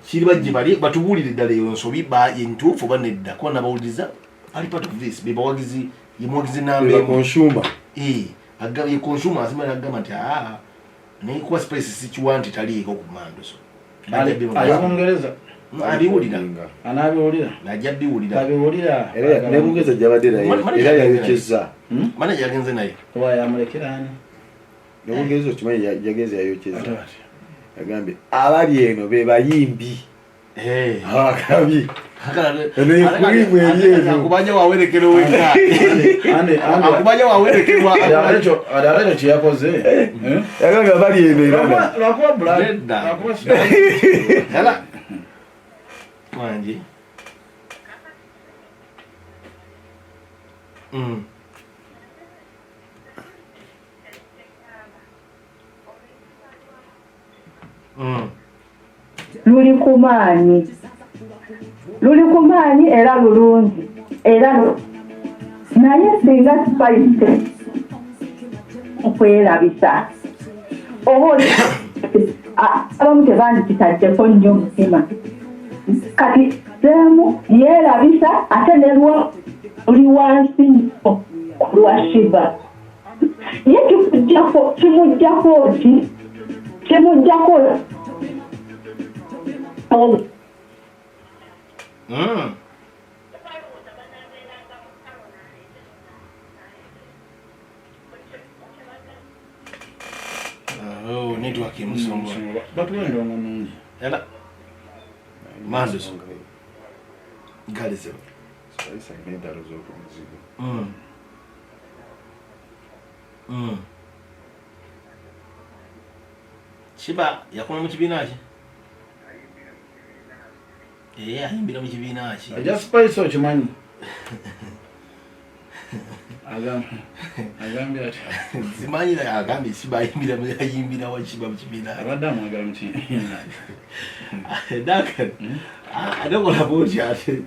Speaker 2: kiri bajje bali batubuulire ddala eyo nsobi yentuufu oba nedda kuba n'abawuliza ali part of this bebawagizi yemuwagizi nambe
Speaker 3: consumer
Speaker 2: agaba ye consumer asimala agamba nti naye kuba Spice sikiwa nti taliiko ku Manduso
Speaker 1: ayongereza
Speaker 2: abiwulira
Speaker 1: anabiwulira
Speaker 2: najja biwulira
Speaker 1: abiwulira
Speaker 3: era nebugeza jabadde naye era yayokyeza
Speaker 2: manager yagenze naye
Speaker 1: oba yamulekera ani
Speaker 3: nebugeza okimanyi yagenze yayokyeza agambye abali eno be bayimbi akabi
Speaker 2: akubanja wawerekera weka akubanja wawerekerwa
Speaker 1: adalecho kyeyakoze
Speaker 3: yagambye abali eno
Speaker 1: lwakuba blood
Speaker 2: ela wangi
Speaker 5: luli kumaanyi era lulungi era naye singa Spice okwerabisa oba abamu tebandikitaddeko nnyo mutima kati seemu yeerabisa ate nelwo oli wansi lwa Shiba ye kimujjako ki kimujjako
Speaker 2: network emusonga
Speaker 1: batwenda omunungi
Speaker 2: ela Manduso galize
Speaker 3: Spice ng'endalo z'okumuzigo
Speaker 2: Shiba yakoma mu kibiina ki ayimbira mu kibiina ki
Speaker 1: aja Spice okimanyi agambye ati
Speaker 2: zimanyira agambye sibayimbira wakiba mukibina
Speaker 1: abadde amwagala muki
Speaker 2: Dakan adokola boti ate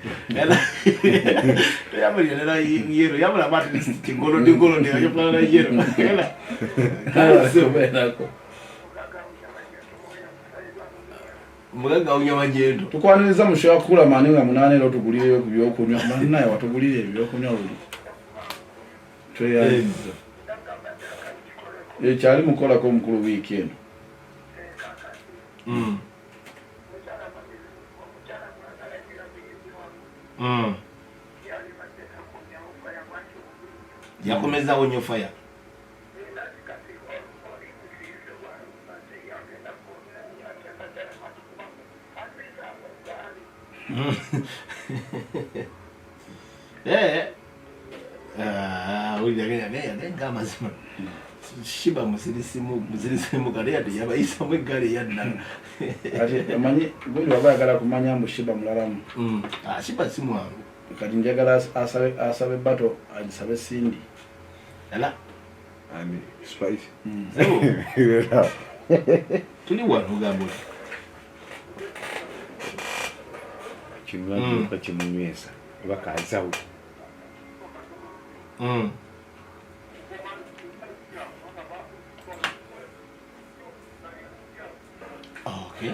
Speaker 2: yamulira yero yamula mati tingolo ndi ayopala yero
Speaker 1: benako
Speaker 2: mugaga unyama jendo
Speaker 1: tukwaniriza musho akula maninga 8 lero tugulire ku byokunywa naye watugulire ebyokunywa buli twe cyali mukola ko mukuru weekend
Speaker 2: yakomeza onyo fire ngama zima shiba musirisimu kale yade yabayisa mu gale yadda
Speaker 1: ati amanyi guli babayagala kumanya mushiba mulalamu
Speaker 2: shiba simu wangu
Speaker 1: kati njagala asabe bato ajisabe sindi
Speaker 2: ala
Speaker 3: ani spice
Speaker 2: tuli wano gambula
Speaker 3: kinwa kimunywesa bakazawo
Speaker 2: okay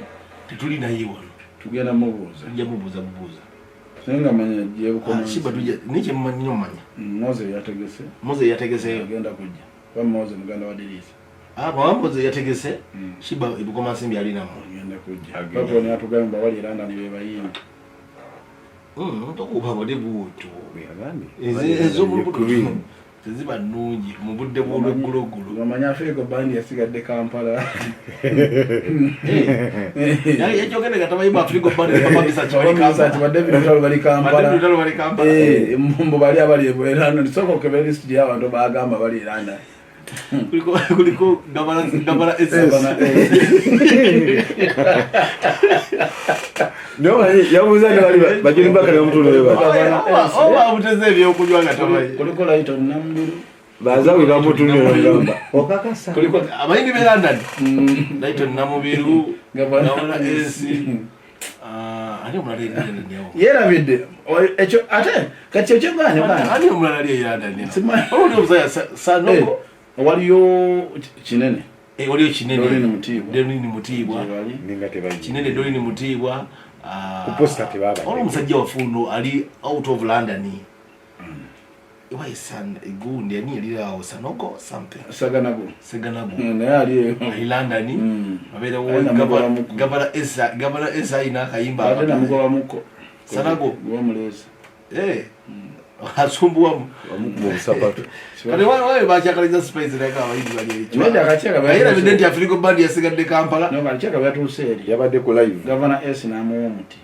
Speaker 2: tutuli naye wano
Speaker 1: tugenda mubuuza
Speaker 2: mubuuza
Speaker 1: senga manya je bukono
Speaker 2: shiba tuje niche mmanyo manya
Speaker 1: Moze yategese
Speaker 2: agenda
Speaker 1: kujja kwa Moze muganda wa Dirisa
Speaker 2: Moze yategese shiba ibukoma simbi alina mu
Speaker 1: agenda kujja bato ne atugamba bali Landa nibe bayimbi
Speaker 2: ntokuba bode buto
Speaker 3: yagambi
Speaker 2: ezo buto ziba nungi mu budde bw'olugulugulu
Speaker 1: bamanya Africa band yasigadde Kampala
Speaker 2: yachokende katabayimba Africa band kapamisa
Speaker 1: chawali David Lutalo bali Kampala mbo bali abali ebwerano nisoko kebeli studio abantu bagamba bali Landa
Speaker 2: kuliko gabana
Speaker 3: no yabuza ne bali bajiri mpaka ne mtu leba
Speaker 2: oba buteze byo kujwa ngatabaye
Speaker 1: kuliko laito nambiru
Speaker 3: baza wira mtu ne ngamba okakasa
Speaker 2: kuliko abayindi be London laito namubiru gabana ani omulali ndio
Speaker 1: yera bidde echo ate kati echo ganye bana
Speaker 2: ani omulali yada ndio oli obuzaya sanoko
Speaker 1: waliyo kinene
Speaker 2: waliyo kinene
Speaker 1: Dolini
Speaker 2: Mutibwa
Speaker 3: ninga tebaji
Speaker 2: kinene Dolini Mutibwa
Speaker 3: kuposta tebaba
Speaker 2: oli musajja wafundo ali out of London why san gundi ani alira sanoko something Saganago
Speaker 1: naye ali
Speaker 2: London abera wo gabara esa ina kayimba
Speaker 1: abana mugoba muko
Speaker 2: Sanago
Speaker 1: wo mulesa
Speaker 2: asumbuwa
Speaker 3: mu sapato
Speaker 2: kale wale bachakaliza space leka abayindi bali
Speaker 1: mwenda akacheka
Speaker 2: bayira evident Africa band yasigadde Kampala
Speaker 1: no balicheka byatuseeri
Speaker 3: yabadde ko live
Speaker 1: Governor S na mu muti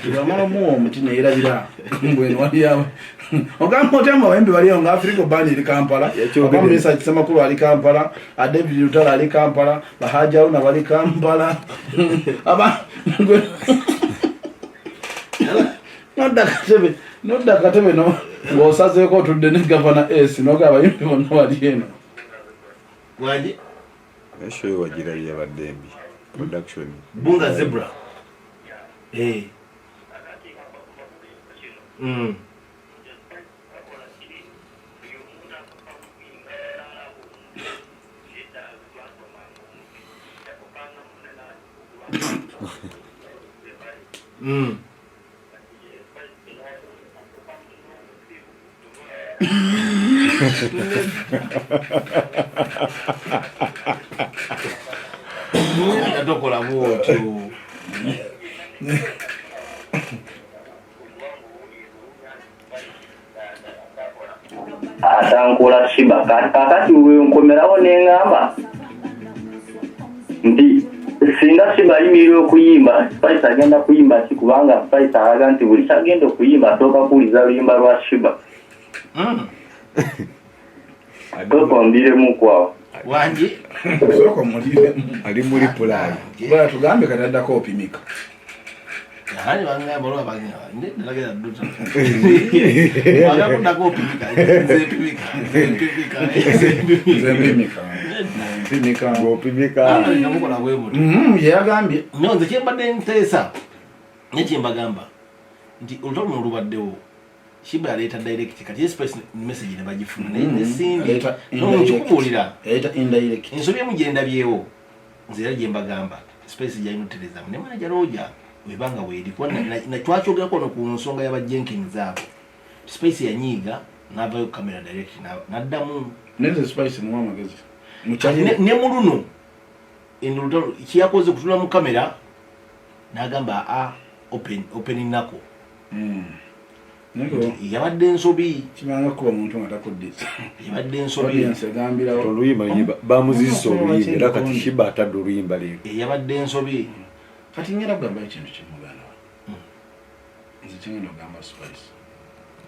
Speaker 1: Tugamala mu muti ne irabira mbwene wali yawe ogamba otamba wembe bali nga Africa band iri Kampala ogamba isa kisema kulu ali Kampala David Lutalo ali Kampala bahaja una bali Kampala aba nodda katebe no ng'osazeeko otudde ne Governor S noga abayimbi bonna wali eno
Speaker 2: waje
Speaker 3: esho wagira yabadde mbi production
Speaker 2: bunga zebra Natokola mwoto
Speaker 5: atankola shiba kakati wewe nkomeraho nengamba ndi singa shiba yimiriro okuyimba Spice agenda kuyimba kikubanga Spice alaga nti buli kyagenda okuyimba atoka kuwuliza luyimba lwa shiba atokombire mukwawo
Speaker 2: wanji
Speaker 1: soko mulire
Speaker 3: ali muri pulani
Speaker 1: bwa tugambe kataddako opimika
Speaker 2: Hani wanga bolo abagina. Ndalagera duta. Wanga kunda ko pimika.
Speaker 1: Pimika.
Speaker 3: Go pimika.
Speaker 2: Ana ngamukola webo.
Speaker 1: Yagambye.
Speaker 2: Nonze kyembadde ntesa. Nekyembagamba. Nti olutono olubaddewo. Shiba yaleeta direct kati express message ne bagifuna ne sindi. No chikubuulira.
Speaker 1: Yaleeta indirect.
Speaker 2: Ensobi emugenda byewo. Nze yali gyembagamba. Space jayinotereza. Ne manager roja. Webanga wedi kwa na twachogera kono ku nsonga ya Jenkins abo Space yanyiga navayo camera direct naddamu
Speaker 1: neze Space mu magezi muchaje
Speaker 2: ne muluno endulto kiyakoze kutula mu camera nagamba open nako
Speaker 1: nako
Speaker 2: yabadde nsobi
Speaker 1: kimanga kuba muntu ngatakuddisa
Speaker 2: yabadde nsobi
Speaker 1: nsegambira
Speaker 3: oluyimba bamuziso oluyimba era kati Shiba atadde oluyimba lero
Speaker 2: yabadde nsobi
Speaker 1: kati ngera kugamba ekintu kimugana nze kingenda okugamba Space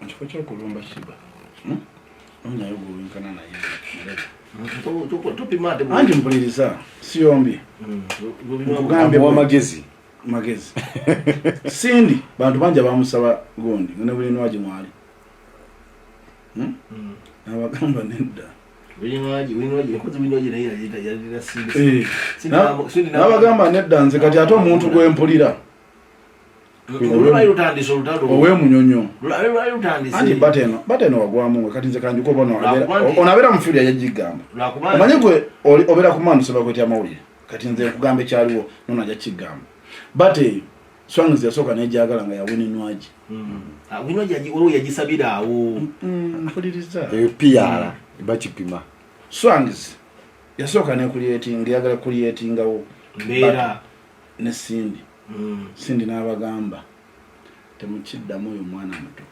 Speaker 1: ekifo kyokulumba Shiba onyayo guwinkana naye
Speaker 2: tupimate
Speaker 1: anti mpuliriza siyombi
Speaker 3: kugambye magezi
Speaker 1: Sindi bantu banja bamusaba gondi ngene buli nwaji mwali abagamba nedda nabagamba nedda nze kati ate omuntu gwempulira owe munyonyo anti bateno wagwamu kati nze kanjuko bono onabera mufulya yajigamba omanyi gwe obera kumanu seba kwetya mawulire kati nze kugamba ekyaliwo nona jakigamba bate Swangs yasoka nejagala nga yawini nwaji
Speaker 2: winwaji olo yagisabira awo
Speaker 1: mpuliriza
Speaker 3: PR bakipima
Speaker 1: Swangs yasoka ne creating yagala creating awo
Speaker 2: mbera
Speaker 1: ne Sindi Sindi n'abagamba temukiddamu oyo mwana muto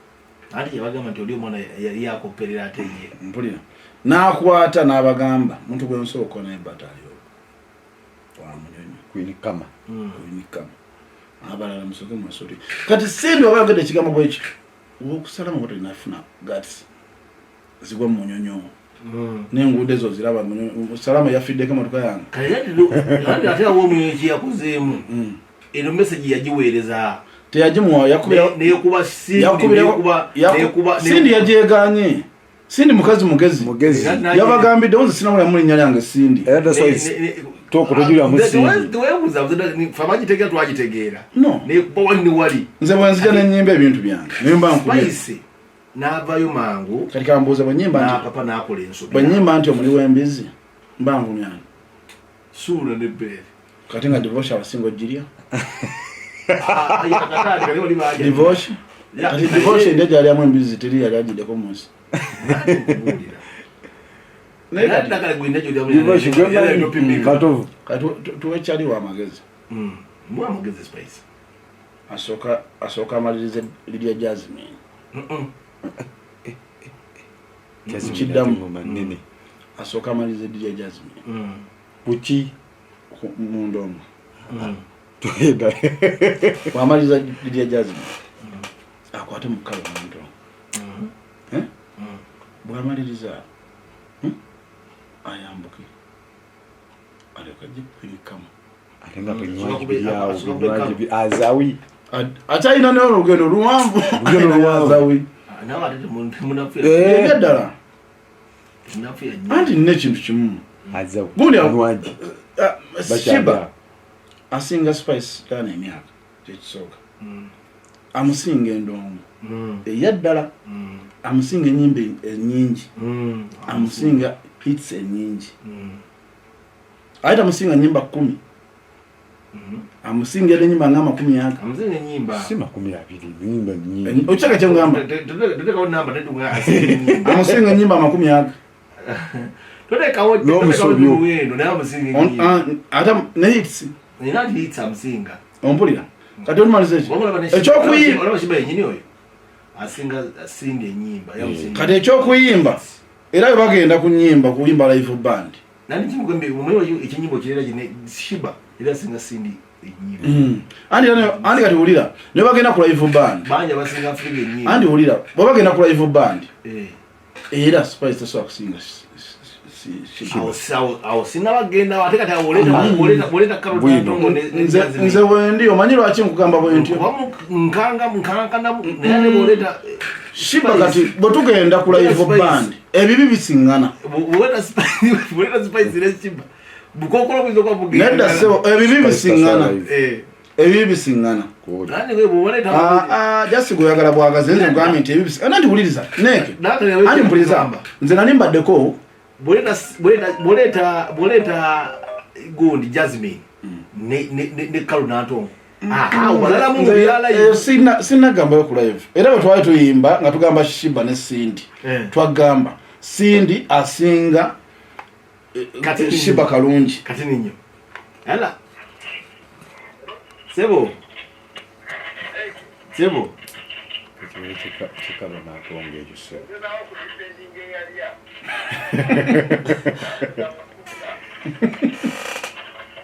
Speaker 2: ati yabagamba nti oli omwana yali yakopperera ate ye
Speaker 1: mpulira n'akwata n'abagamba muntu gwe nsooka naye batalyo wa munyonyo
Speaker 3: kuinikama
Speaker 1: abalala musoke masori kati Sindi wabagade ekigambo bwekyo okusala mu boto inafuna guts zigwa mu munyonyo n'enguudo ezo ziraba salama yafiddeko motoka yange
Speaker 2: kati ate awo omuyeki yakuzeemu eno message yagiweereza
Speaker 1: teyagimuwa
Speaker 2: nekuba
Speaker 1: Sindi yagyeganye Sindi mukazi mugezi yabagambidde nze sinamula mulinnya lyange Sindi
Speaker 2: famagitegeera twagitegeera
Speaker 1: no
Speaker 2: nekuba wali wali
Speaker 1: nze bwenzija nenyimba ebintu byange nimba
Speaker 2: Spice n'avayo mangu
Speaker 1: kati kambuuza
Speaker 2: papa n'akola ensobi
Speaker 1: bwenyimba nti omuli w'embizi mba nvumyani
Speaker 2: suula n'ebbeere
Speaker 1: kati nga divorce abasinga ogirya
Speaker 2: divorce
Speaker 1: kati divorce ende gyalyamu embizi teri yali agiddeko mu nsi tuwekyaliwo amagezi asooka amalirize Lydia Jasmine kiddamu asooka amalirize Lydia Jasmine
Speaker 3: kuki
Speaker 1: mundomo wamaliza Lydia Jasmine akwate mukalo muntu bwamaliriza ayambuke alekaje kwirikamu
Speaker 3: atenga penywaji azawi
Speaker 1: achaina ne olugendo luwanvu azawi ddala anti nne kintu kimu
Speaker 3: azawi
Speaker 1: Shiba asinga Spice tana emyaka kyekisooka amusinga endongo eyaddala amusinga enyimba ennyingi amusinga hits ennyingi ayita amusinga nyimba 10 amusinga enyimba nga 10
Speaker 2: amusinga enyimba
Speaker 3: si 20 nyimba nyingi
Speaker 1: ochaka kyangamba amusinga enyimba 10
Speaker 2: tolekawo n'omusobyo naye amusinga enyimba
Speaker 1: ata ne hits
Speaker 2: nina hits amusinga
Speaker 1: ompulira kati omalize ekyokuyimba
Speaker 2: olaba Shiba yenyini oyo asinga Sindi enyimba yamusinga
Speaker 1: kati ekyokuyimba era bwe bagenda kunyimba kuyimba live band
Speaker 2: nani kimugembe mumwe ekinyimbo kirera gine Shiba era asinga Sindi enyimba
Speaker 1: andi kati ulira ne bagenda ku live band
Speaker 2: banja basinga Afrika enyimba
Speaker 1: andi ulira bwe bagenda ku live band era Spice so akusinga
Speaker 2: awo sinabagenda ate kati awoleta Carol Nantongo
Speaker 1: nze bwendi omanyi lwaki nkugamba bwenti
Speaker 2: nkankana naye boleta
Speaker 1: Shiba kati bwetugenda ku live band ebibi bisiŋŋana
Speaker 2: boleta spice ne Shiba bukokolo bwizo kwa bugenda
Speaker 1: nedda sebo ebibi bisiŋŋana ebibi bisiŋŋana
Speaker 2: nani we boleta
Speaker 1: just kuyagala bwagaze nze ngambye nti ebibi bisiŋŋana ndi buliriza neke ani mpuliriza nze nali mbaddeko boleta gundi Jasmine ne Carol Nantongo walala mungu byala sinagamba yo ku live era bwe twali tuyimba nga tugamba Shiba ne Cindy twagamba Cindy asinga Shiba kalungi
Speaker 2: kati ninyo ala sebo
Speaker 3: Carol Nantongo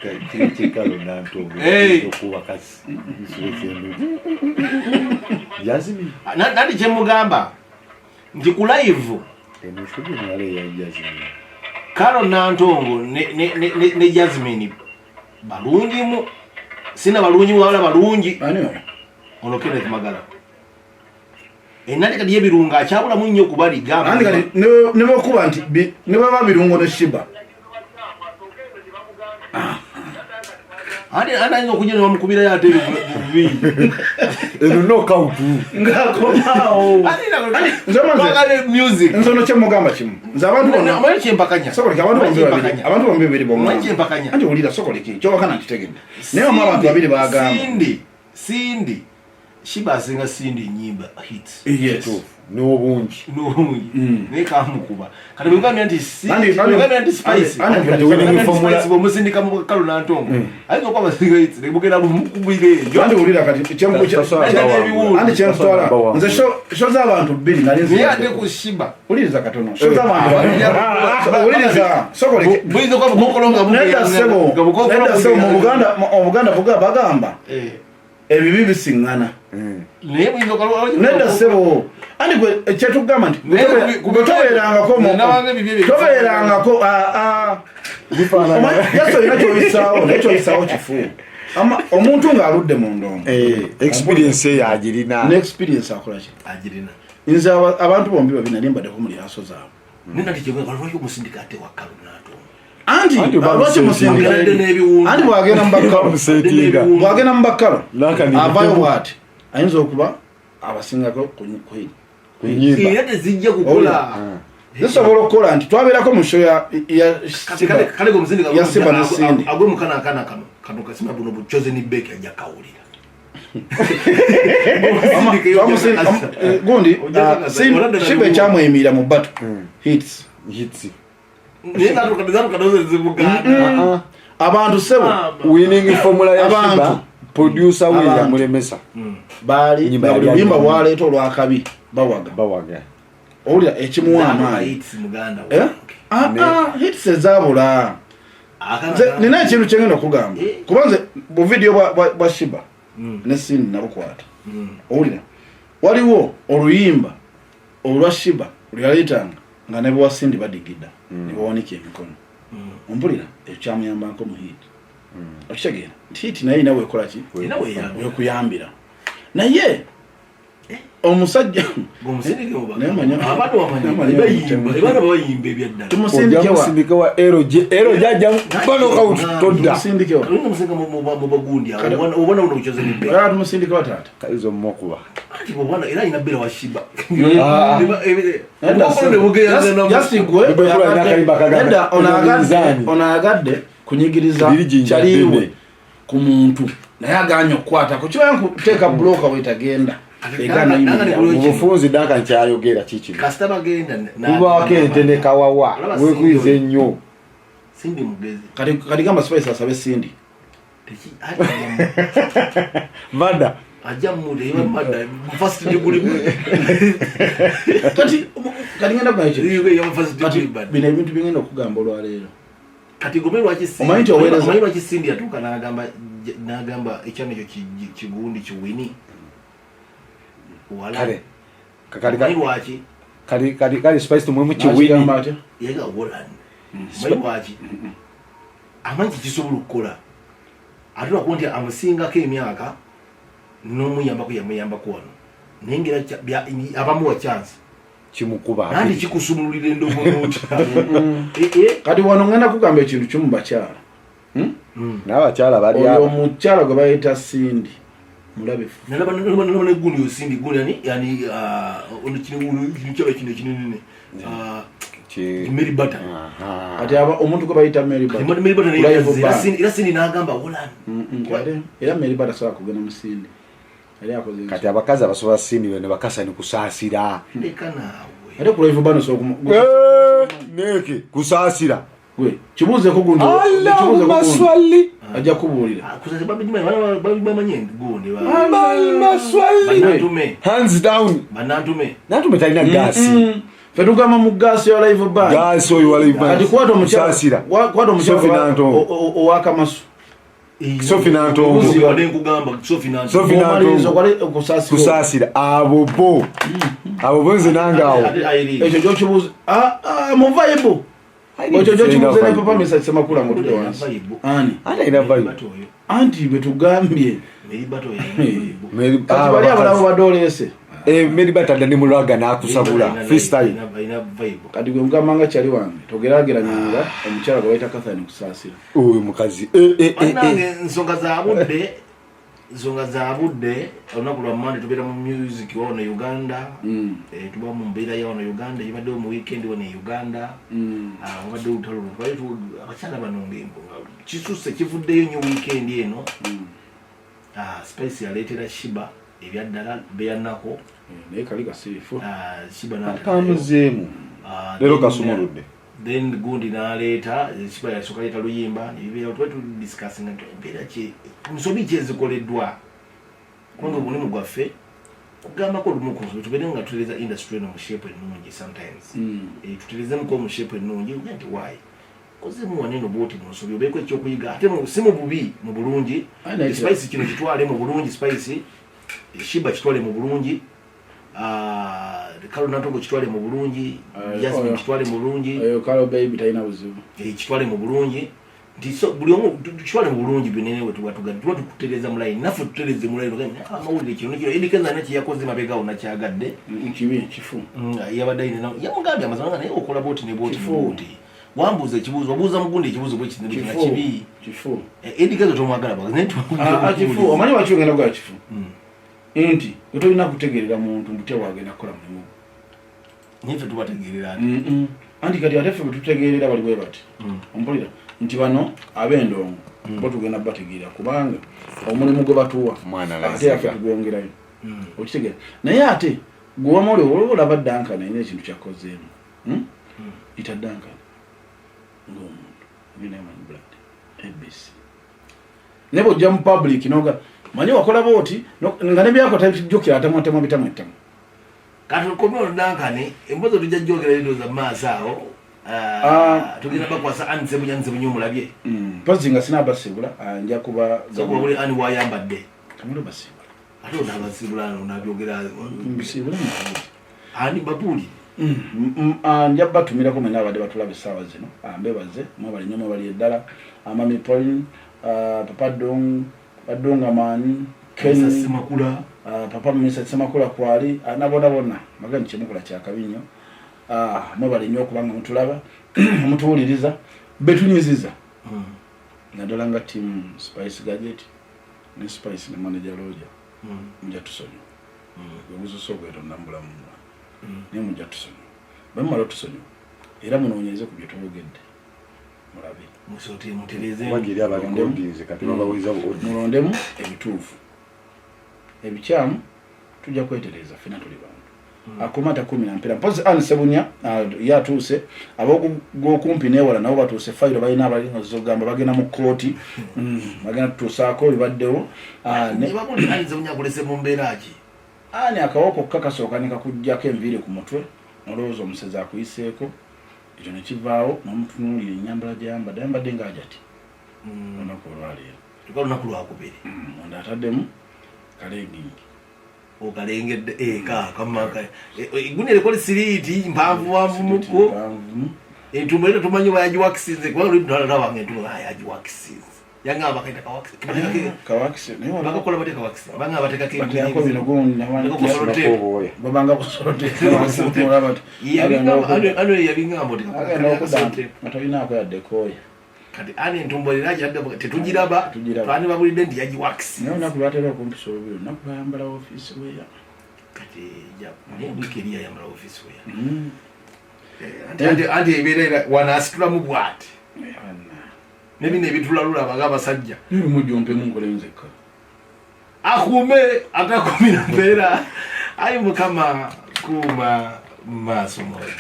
Speaker 3: ekyo Carol Nantongo okuba kasi Jasmine
Speaker 2: nandi kyemugamba nti ku live Carol Nantongo ne Jasmine balungi mu sina balungi wala balungi ono Kenneth Magala enali kadi yebirunga akyabula mu nnyo kubali gamba
Speaker 1: andi kadi ne bakuba nti ne baba birungo ne Shiba
Speaker 2: anainza okunyera bamukubira yate bubi
Speaker 3: eno knockout
Speaker 1: ngakomao
Speaker 2: nzamaze music
Speaker 1: nzono kyemugamba kimu nze abantu bonna
Speaker 2: amaye kyempakanya
Speaker 1: sokoleki abantu bombi babiri bombi
Speaker 2: kyempakanya
Speaker 1: andi olira sokoleki kyobakana nkitegedde naye omu abantu babiri bagamba
Speaker 2: Cindy Shiba asinga Cindy nyimba hits
Speaker 1: yes
Speaker 3: n'obungi
Speaker 2: naye kamukuba kati bwegambye nti Spice bomusindika mu Carol Nantongo ayinza okuba basinga hits nebugenda bumukubire ejo
Speaker 1: andi olira kati andi kyemutwala nze sho z'abantu bbiri nali
Speaker 2: naye ate ku Shiba
Speaker 1: uliriza katono sho z'abantu uliriza sokoleki
Speaker 2: buyinza okuba bukokolonga
Speaker 1: nedda sebo mu Buganda bagamba ebibi bisiŋŋana
Speaker 2: naye buyinza okuba
Speaker 1: nedda sebo andi gwe kyetugamba nti tobeerangako yaso olina kyoyisaawo naye kyoyisaawo kifu omuntu ng'aludde mu ndongo
Speaker 3: experience eyo agirina
Speaker 1: ne experience akolaki
Speaker 2: agirina
Speaker 1: nze abantu bombi babiri nali mbaddeko mu liraso zaabwe
Speaker 2: lwaki omusindika ate wa Carol Nantongo
Speaker 1: anti lwaki musindika anti bwagenda mu bakkalo avayo bwati ayinza okuba abasingako
Speaker 2: era tezijja kukola
Speaker 1: zisobola okukola nti twabeerako mu show ya Shiba ne Cindy
Speaker 2: agwe mukanakana kano kasima buno buchoze ni beki ajja kawulira
Speaker 1: gundi Shiba ekyamweyimira mu battle hits abantu sebo
Speaker 3: winning formula ya Shiba producer we ya Mulemesa
Speaker 1: bali na oluyimba bwaleeta olwakabi bawaga olya ekimuwa amaanyi hits ezabula nina ekintu kyengenda okugamba kubanze bu video bwa Shiba ne Cindy nabukwata olya waliwo oluyimba olwa Shiba lyaleetanga nga ne bwa Cindy badigida ne bawanika emikono ompulira ekyamuyambako mu hit okitegeera hit naye nawe ekola ki wekuyambira naye omusajja
Speaker 3: tumusindike wa ero jajja knockout todda
Speaker 1: tumusindike wa taata
Speaker 3: kaizo mmokuba
Speaker 2: era ina bera wa Shiba
Speaker 1: onayagadde kunyigiriza kyaliwe ku muntu naye aganya okukwatako kiba nkuteeka buloka wetagenda
Speaker 3: mubufunzi danka nkyayogera kiki
Speaker 2: kasita bagenda
Speaker 3: kubaako ente ne kawawa wekwiza ennyo
Speaker 2: Cindy mugezi
Speaker 1: kati gamba Spice asabe Cindy
Speaker 3: mada
Speaker 2: ajja mule mada first juguli
Speaker 1: kati ngenda kwa ekyo bino ebintu bingenda okugamba olwaleero
Speaker 2: kati gomero wa Cindy atuuka n'agamba ekyano ekyo kigundi kiwini
Speaker 3: kali Spice tumwemu kiwini
Speaker 2: yega Holland Mayiwaji. Amanyi kisobola okukola. Ate wakundi amusingako emyaka n'omuyambako yamuyambako wano. Nengera abamuwa chance.
Speaker 3: Kimukuba.
Speaker 2: Nandi kikusumulira endobolo.
Speaker 1: Kati wano ngenda kugamba ekintu kimu bakyala.
Speaker 3: N'abakyala bali
Speaker 1: oyo omukyala gwe bayita Sindi. Mulabe.
Speaker 2: Nalaba gundi Sindi gundi yani ono kinene. Mary Butter.
Speaker 1: Ati aba omuntu gwe bayita Mary Butter.
Speaker 2: Mary Butter era Sindi n'agamba Holland.
Speaker 1: Era Mary Butter sawa kugenda mu Sindi.
Speaker 3: Kati abakazi abasobola Sindi bene bakasa ni kusaasira.
Speaker 2: Leka naawe.
Speaker 1: Ate ku live bano so
Speaker 3: neke kusaasira.
Speaker 1: Gwe kibuuze ko gundi.
Speaker 3: Kibuuze ko maswali.
Speaker 1: Ajja kubuulira.
Speaker 2: Kusaasira babimanyi gundi.
Speaker 3: Maswali. Hands down. Banatume talina gasi.
Speaker 1: Fedugama mu gasi ya live band.
Speaker 3: Gasi oyo live band.
Speaker 1: Ati kwato mukyasira. Kwato mukyasira. Owaka masu.
Speaker 3: Sofinanto kusasira abobo nze nangawo
Speaker 1: ekyo gyokibuuza muvaibu ekyo gyokibuuza ne papa Mesa Semakula ngo tudde wansi ani
Speaker 3: ina vibe
Speaker 1: anti betugambye kati bali abalabo badolese
Speaker 3: Mary Butter dani mulwaga nakusabula freestyle
Speaker 1: kati gwe mugambanga kyali wange togerageranyanga omukyala gwe bayita Catherine kusasira
Speaker 3: oyo mukazi
Speaker 2: nsonga za budde olunaku lwa Monday tubeera mu music wano Uganda tuba mu mbeera ya wano Uganda yibadde mu weekend wano Uganda wabadde utalo abakyala bano kisuse kivuddeyo nyo weekend eno Spice yaleetera Shiba ebyaddala beyanako
Speaker 1: naye kali kasirifu
Speaker 2: Shiba
Speaker 3: n'akamuzeemu lero kasumuludde
Speaker 2: then gundi n'aleeta Shiba yasooka leeta luyimba nebibeera tuba tudiscussing embeera ki musobi ki ezikoleddwa kubanga omulimu gwaffe kugambako olumu ku nsobi tubeere nga tutereeza industry eno mu shape ennungi sometimes tutereezemuko mu shape ennungi nti why kozemu waneno boti mu nsobi obeeko ekyokuyiga ate si mu bubi mu bulungi Spice kino kitwale mu bulungi Spice Shiba kitwale mu bulungi Kalo Nantongo kitwale mu bulungi Jasmine kitwale mu bulungi
Speaker 1: Kalo baby taina buzibu
Speaker 2: kitwale mu bulungi ndiso buli omu kitwale mu bulungi binene wetu tukutereza mu line nafu tutereze mu line ngani amawulire kino kino edikeza naki yakoze mabega ona kyagadde
Speaker 1: kibi kifu
Speaker 2: yabadaine na yamugambye amazanga naye okola boti ne boti wambuza ekibuzo wabuza mugundi ekibuzo bwe kinene kina kibi
Speaker 1: kifu
Speaker 2: edikeza tomwagala bagentu
Speaker 1: kifu omanyi wacho ngenda kwa kifu enti utolina kutegerera muntu mbute wagenda kola mulimu
Speaker 2: nife tubategerera
Speaker 1: andi kati atefe tutegerera bali bwe bati ompulira nti bano abendongo bo tugenda bategerera kubanga omulimu gwe batuwa ate yafe tugongerayo okitegera naye ate gwe wamole olaba Duncan naye ekintu kyakozeemu ita Duncan ngomuntu binaman blood ABC nebo jam public noga manyi wakola boti nga ne byako tajukira atamwatema bitamwetamu
Speaker 2: kati komyo Dankane embozo tujja jogera lido za masao tugenda bakwasa anze bunyanze mulabye
Speaker 1: pozinga sina basibula anja kuba
Speaker 2: so ko buli ani wayambadde
Speaker 1: kamulo basibula
Speaker 2: ate ndabasibula nabyogera
Speaker 1: bisibula
Speaker 2: ani babuli
Speaker 1: anja batumira ko mena abade batulabe sawa zino ambebaze mwabali nyoma bali edala amami point papa Adonga mani
Speaker 2: Kensa Semakula
Speaker 1: papa Mesa Semakula kwali anabona magani kimukula kya kabinyo mwabali nnyo kubanga mutulaba mutuwuliriza betunyiziza nadolanga team Spice Gadget ne Spice ne manager Roger mujja tusonyo yobuzo sogwero nambula munwa ne mujja tusonyo bamala tusonyo era munoonyeze ku byetubogedde mulabe
Speaker 2: musote mutereze
Speaker 3: wagiri abalondinze kati babawiza
Speaker 1: mulondemu ebituufu ebikyamu tujja kwetereza fena tuli bantu akomata 10 na mpira mpozi ansebunya yatuuse abokumpi newala nabo batuuse fayiro balina abalingo zogamba bagenda mu kooti bagenda tutusaako bibaddewo
Speaker 2: ne babuli ansebunya kulese mu mbeeraaki
Speaker 1: ani akawoko kakasooka ne kakujjako enviiri ku mutwe olowooza omusezi akuyiseeko ekyo ne kivaawo n'omutunuulira ennyambala gyayambadde ayambadde ng'ajati olunaku olwaleero
Speaker 2: olunaku lwakubiri
Speaker 1: onda ataddemu kalengingi
Speaker 2: okalengedde kamaka gunere kole siriti mpanvu muko entumbo ero tumanyi bayagiwakisinze kubanga luli ndala wange entumbo bayagiwakisinze yanga bakaita
Speaker 1: kawakisi niyo
Speaker 2: bakakola bate kawakisi banga bateka ke
Speaker 1: yako bino gonna babanga kusolote
Speaker 2: ano yabingambo
Speaker 1: matolina ako yadde koya
Speaker 2: kati ani entumbo liraja yadde tetujiraba twani babulidde ndi yagiwakisinze
Speaker 1: niyo nakubatera okumpisa obiro nakuyambala office weya
Speaker 2: kati ya ndikiriya yambala office weya andi ibirera wanasitula mu bwati nebine ebitulalula baga abasajja
Speaker 1: mujompe munkole nzeka
Speaker 2: akume atakumira mbeera ayi mukama kuma maaso mwaje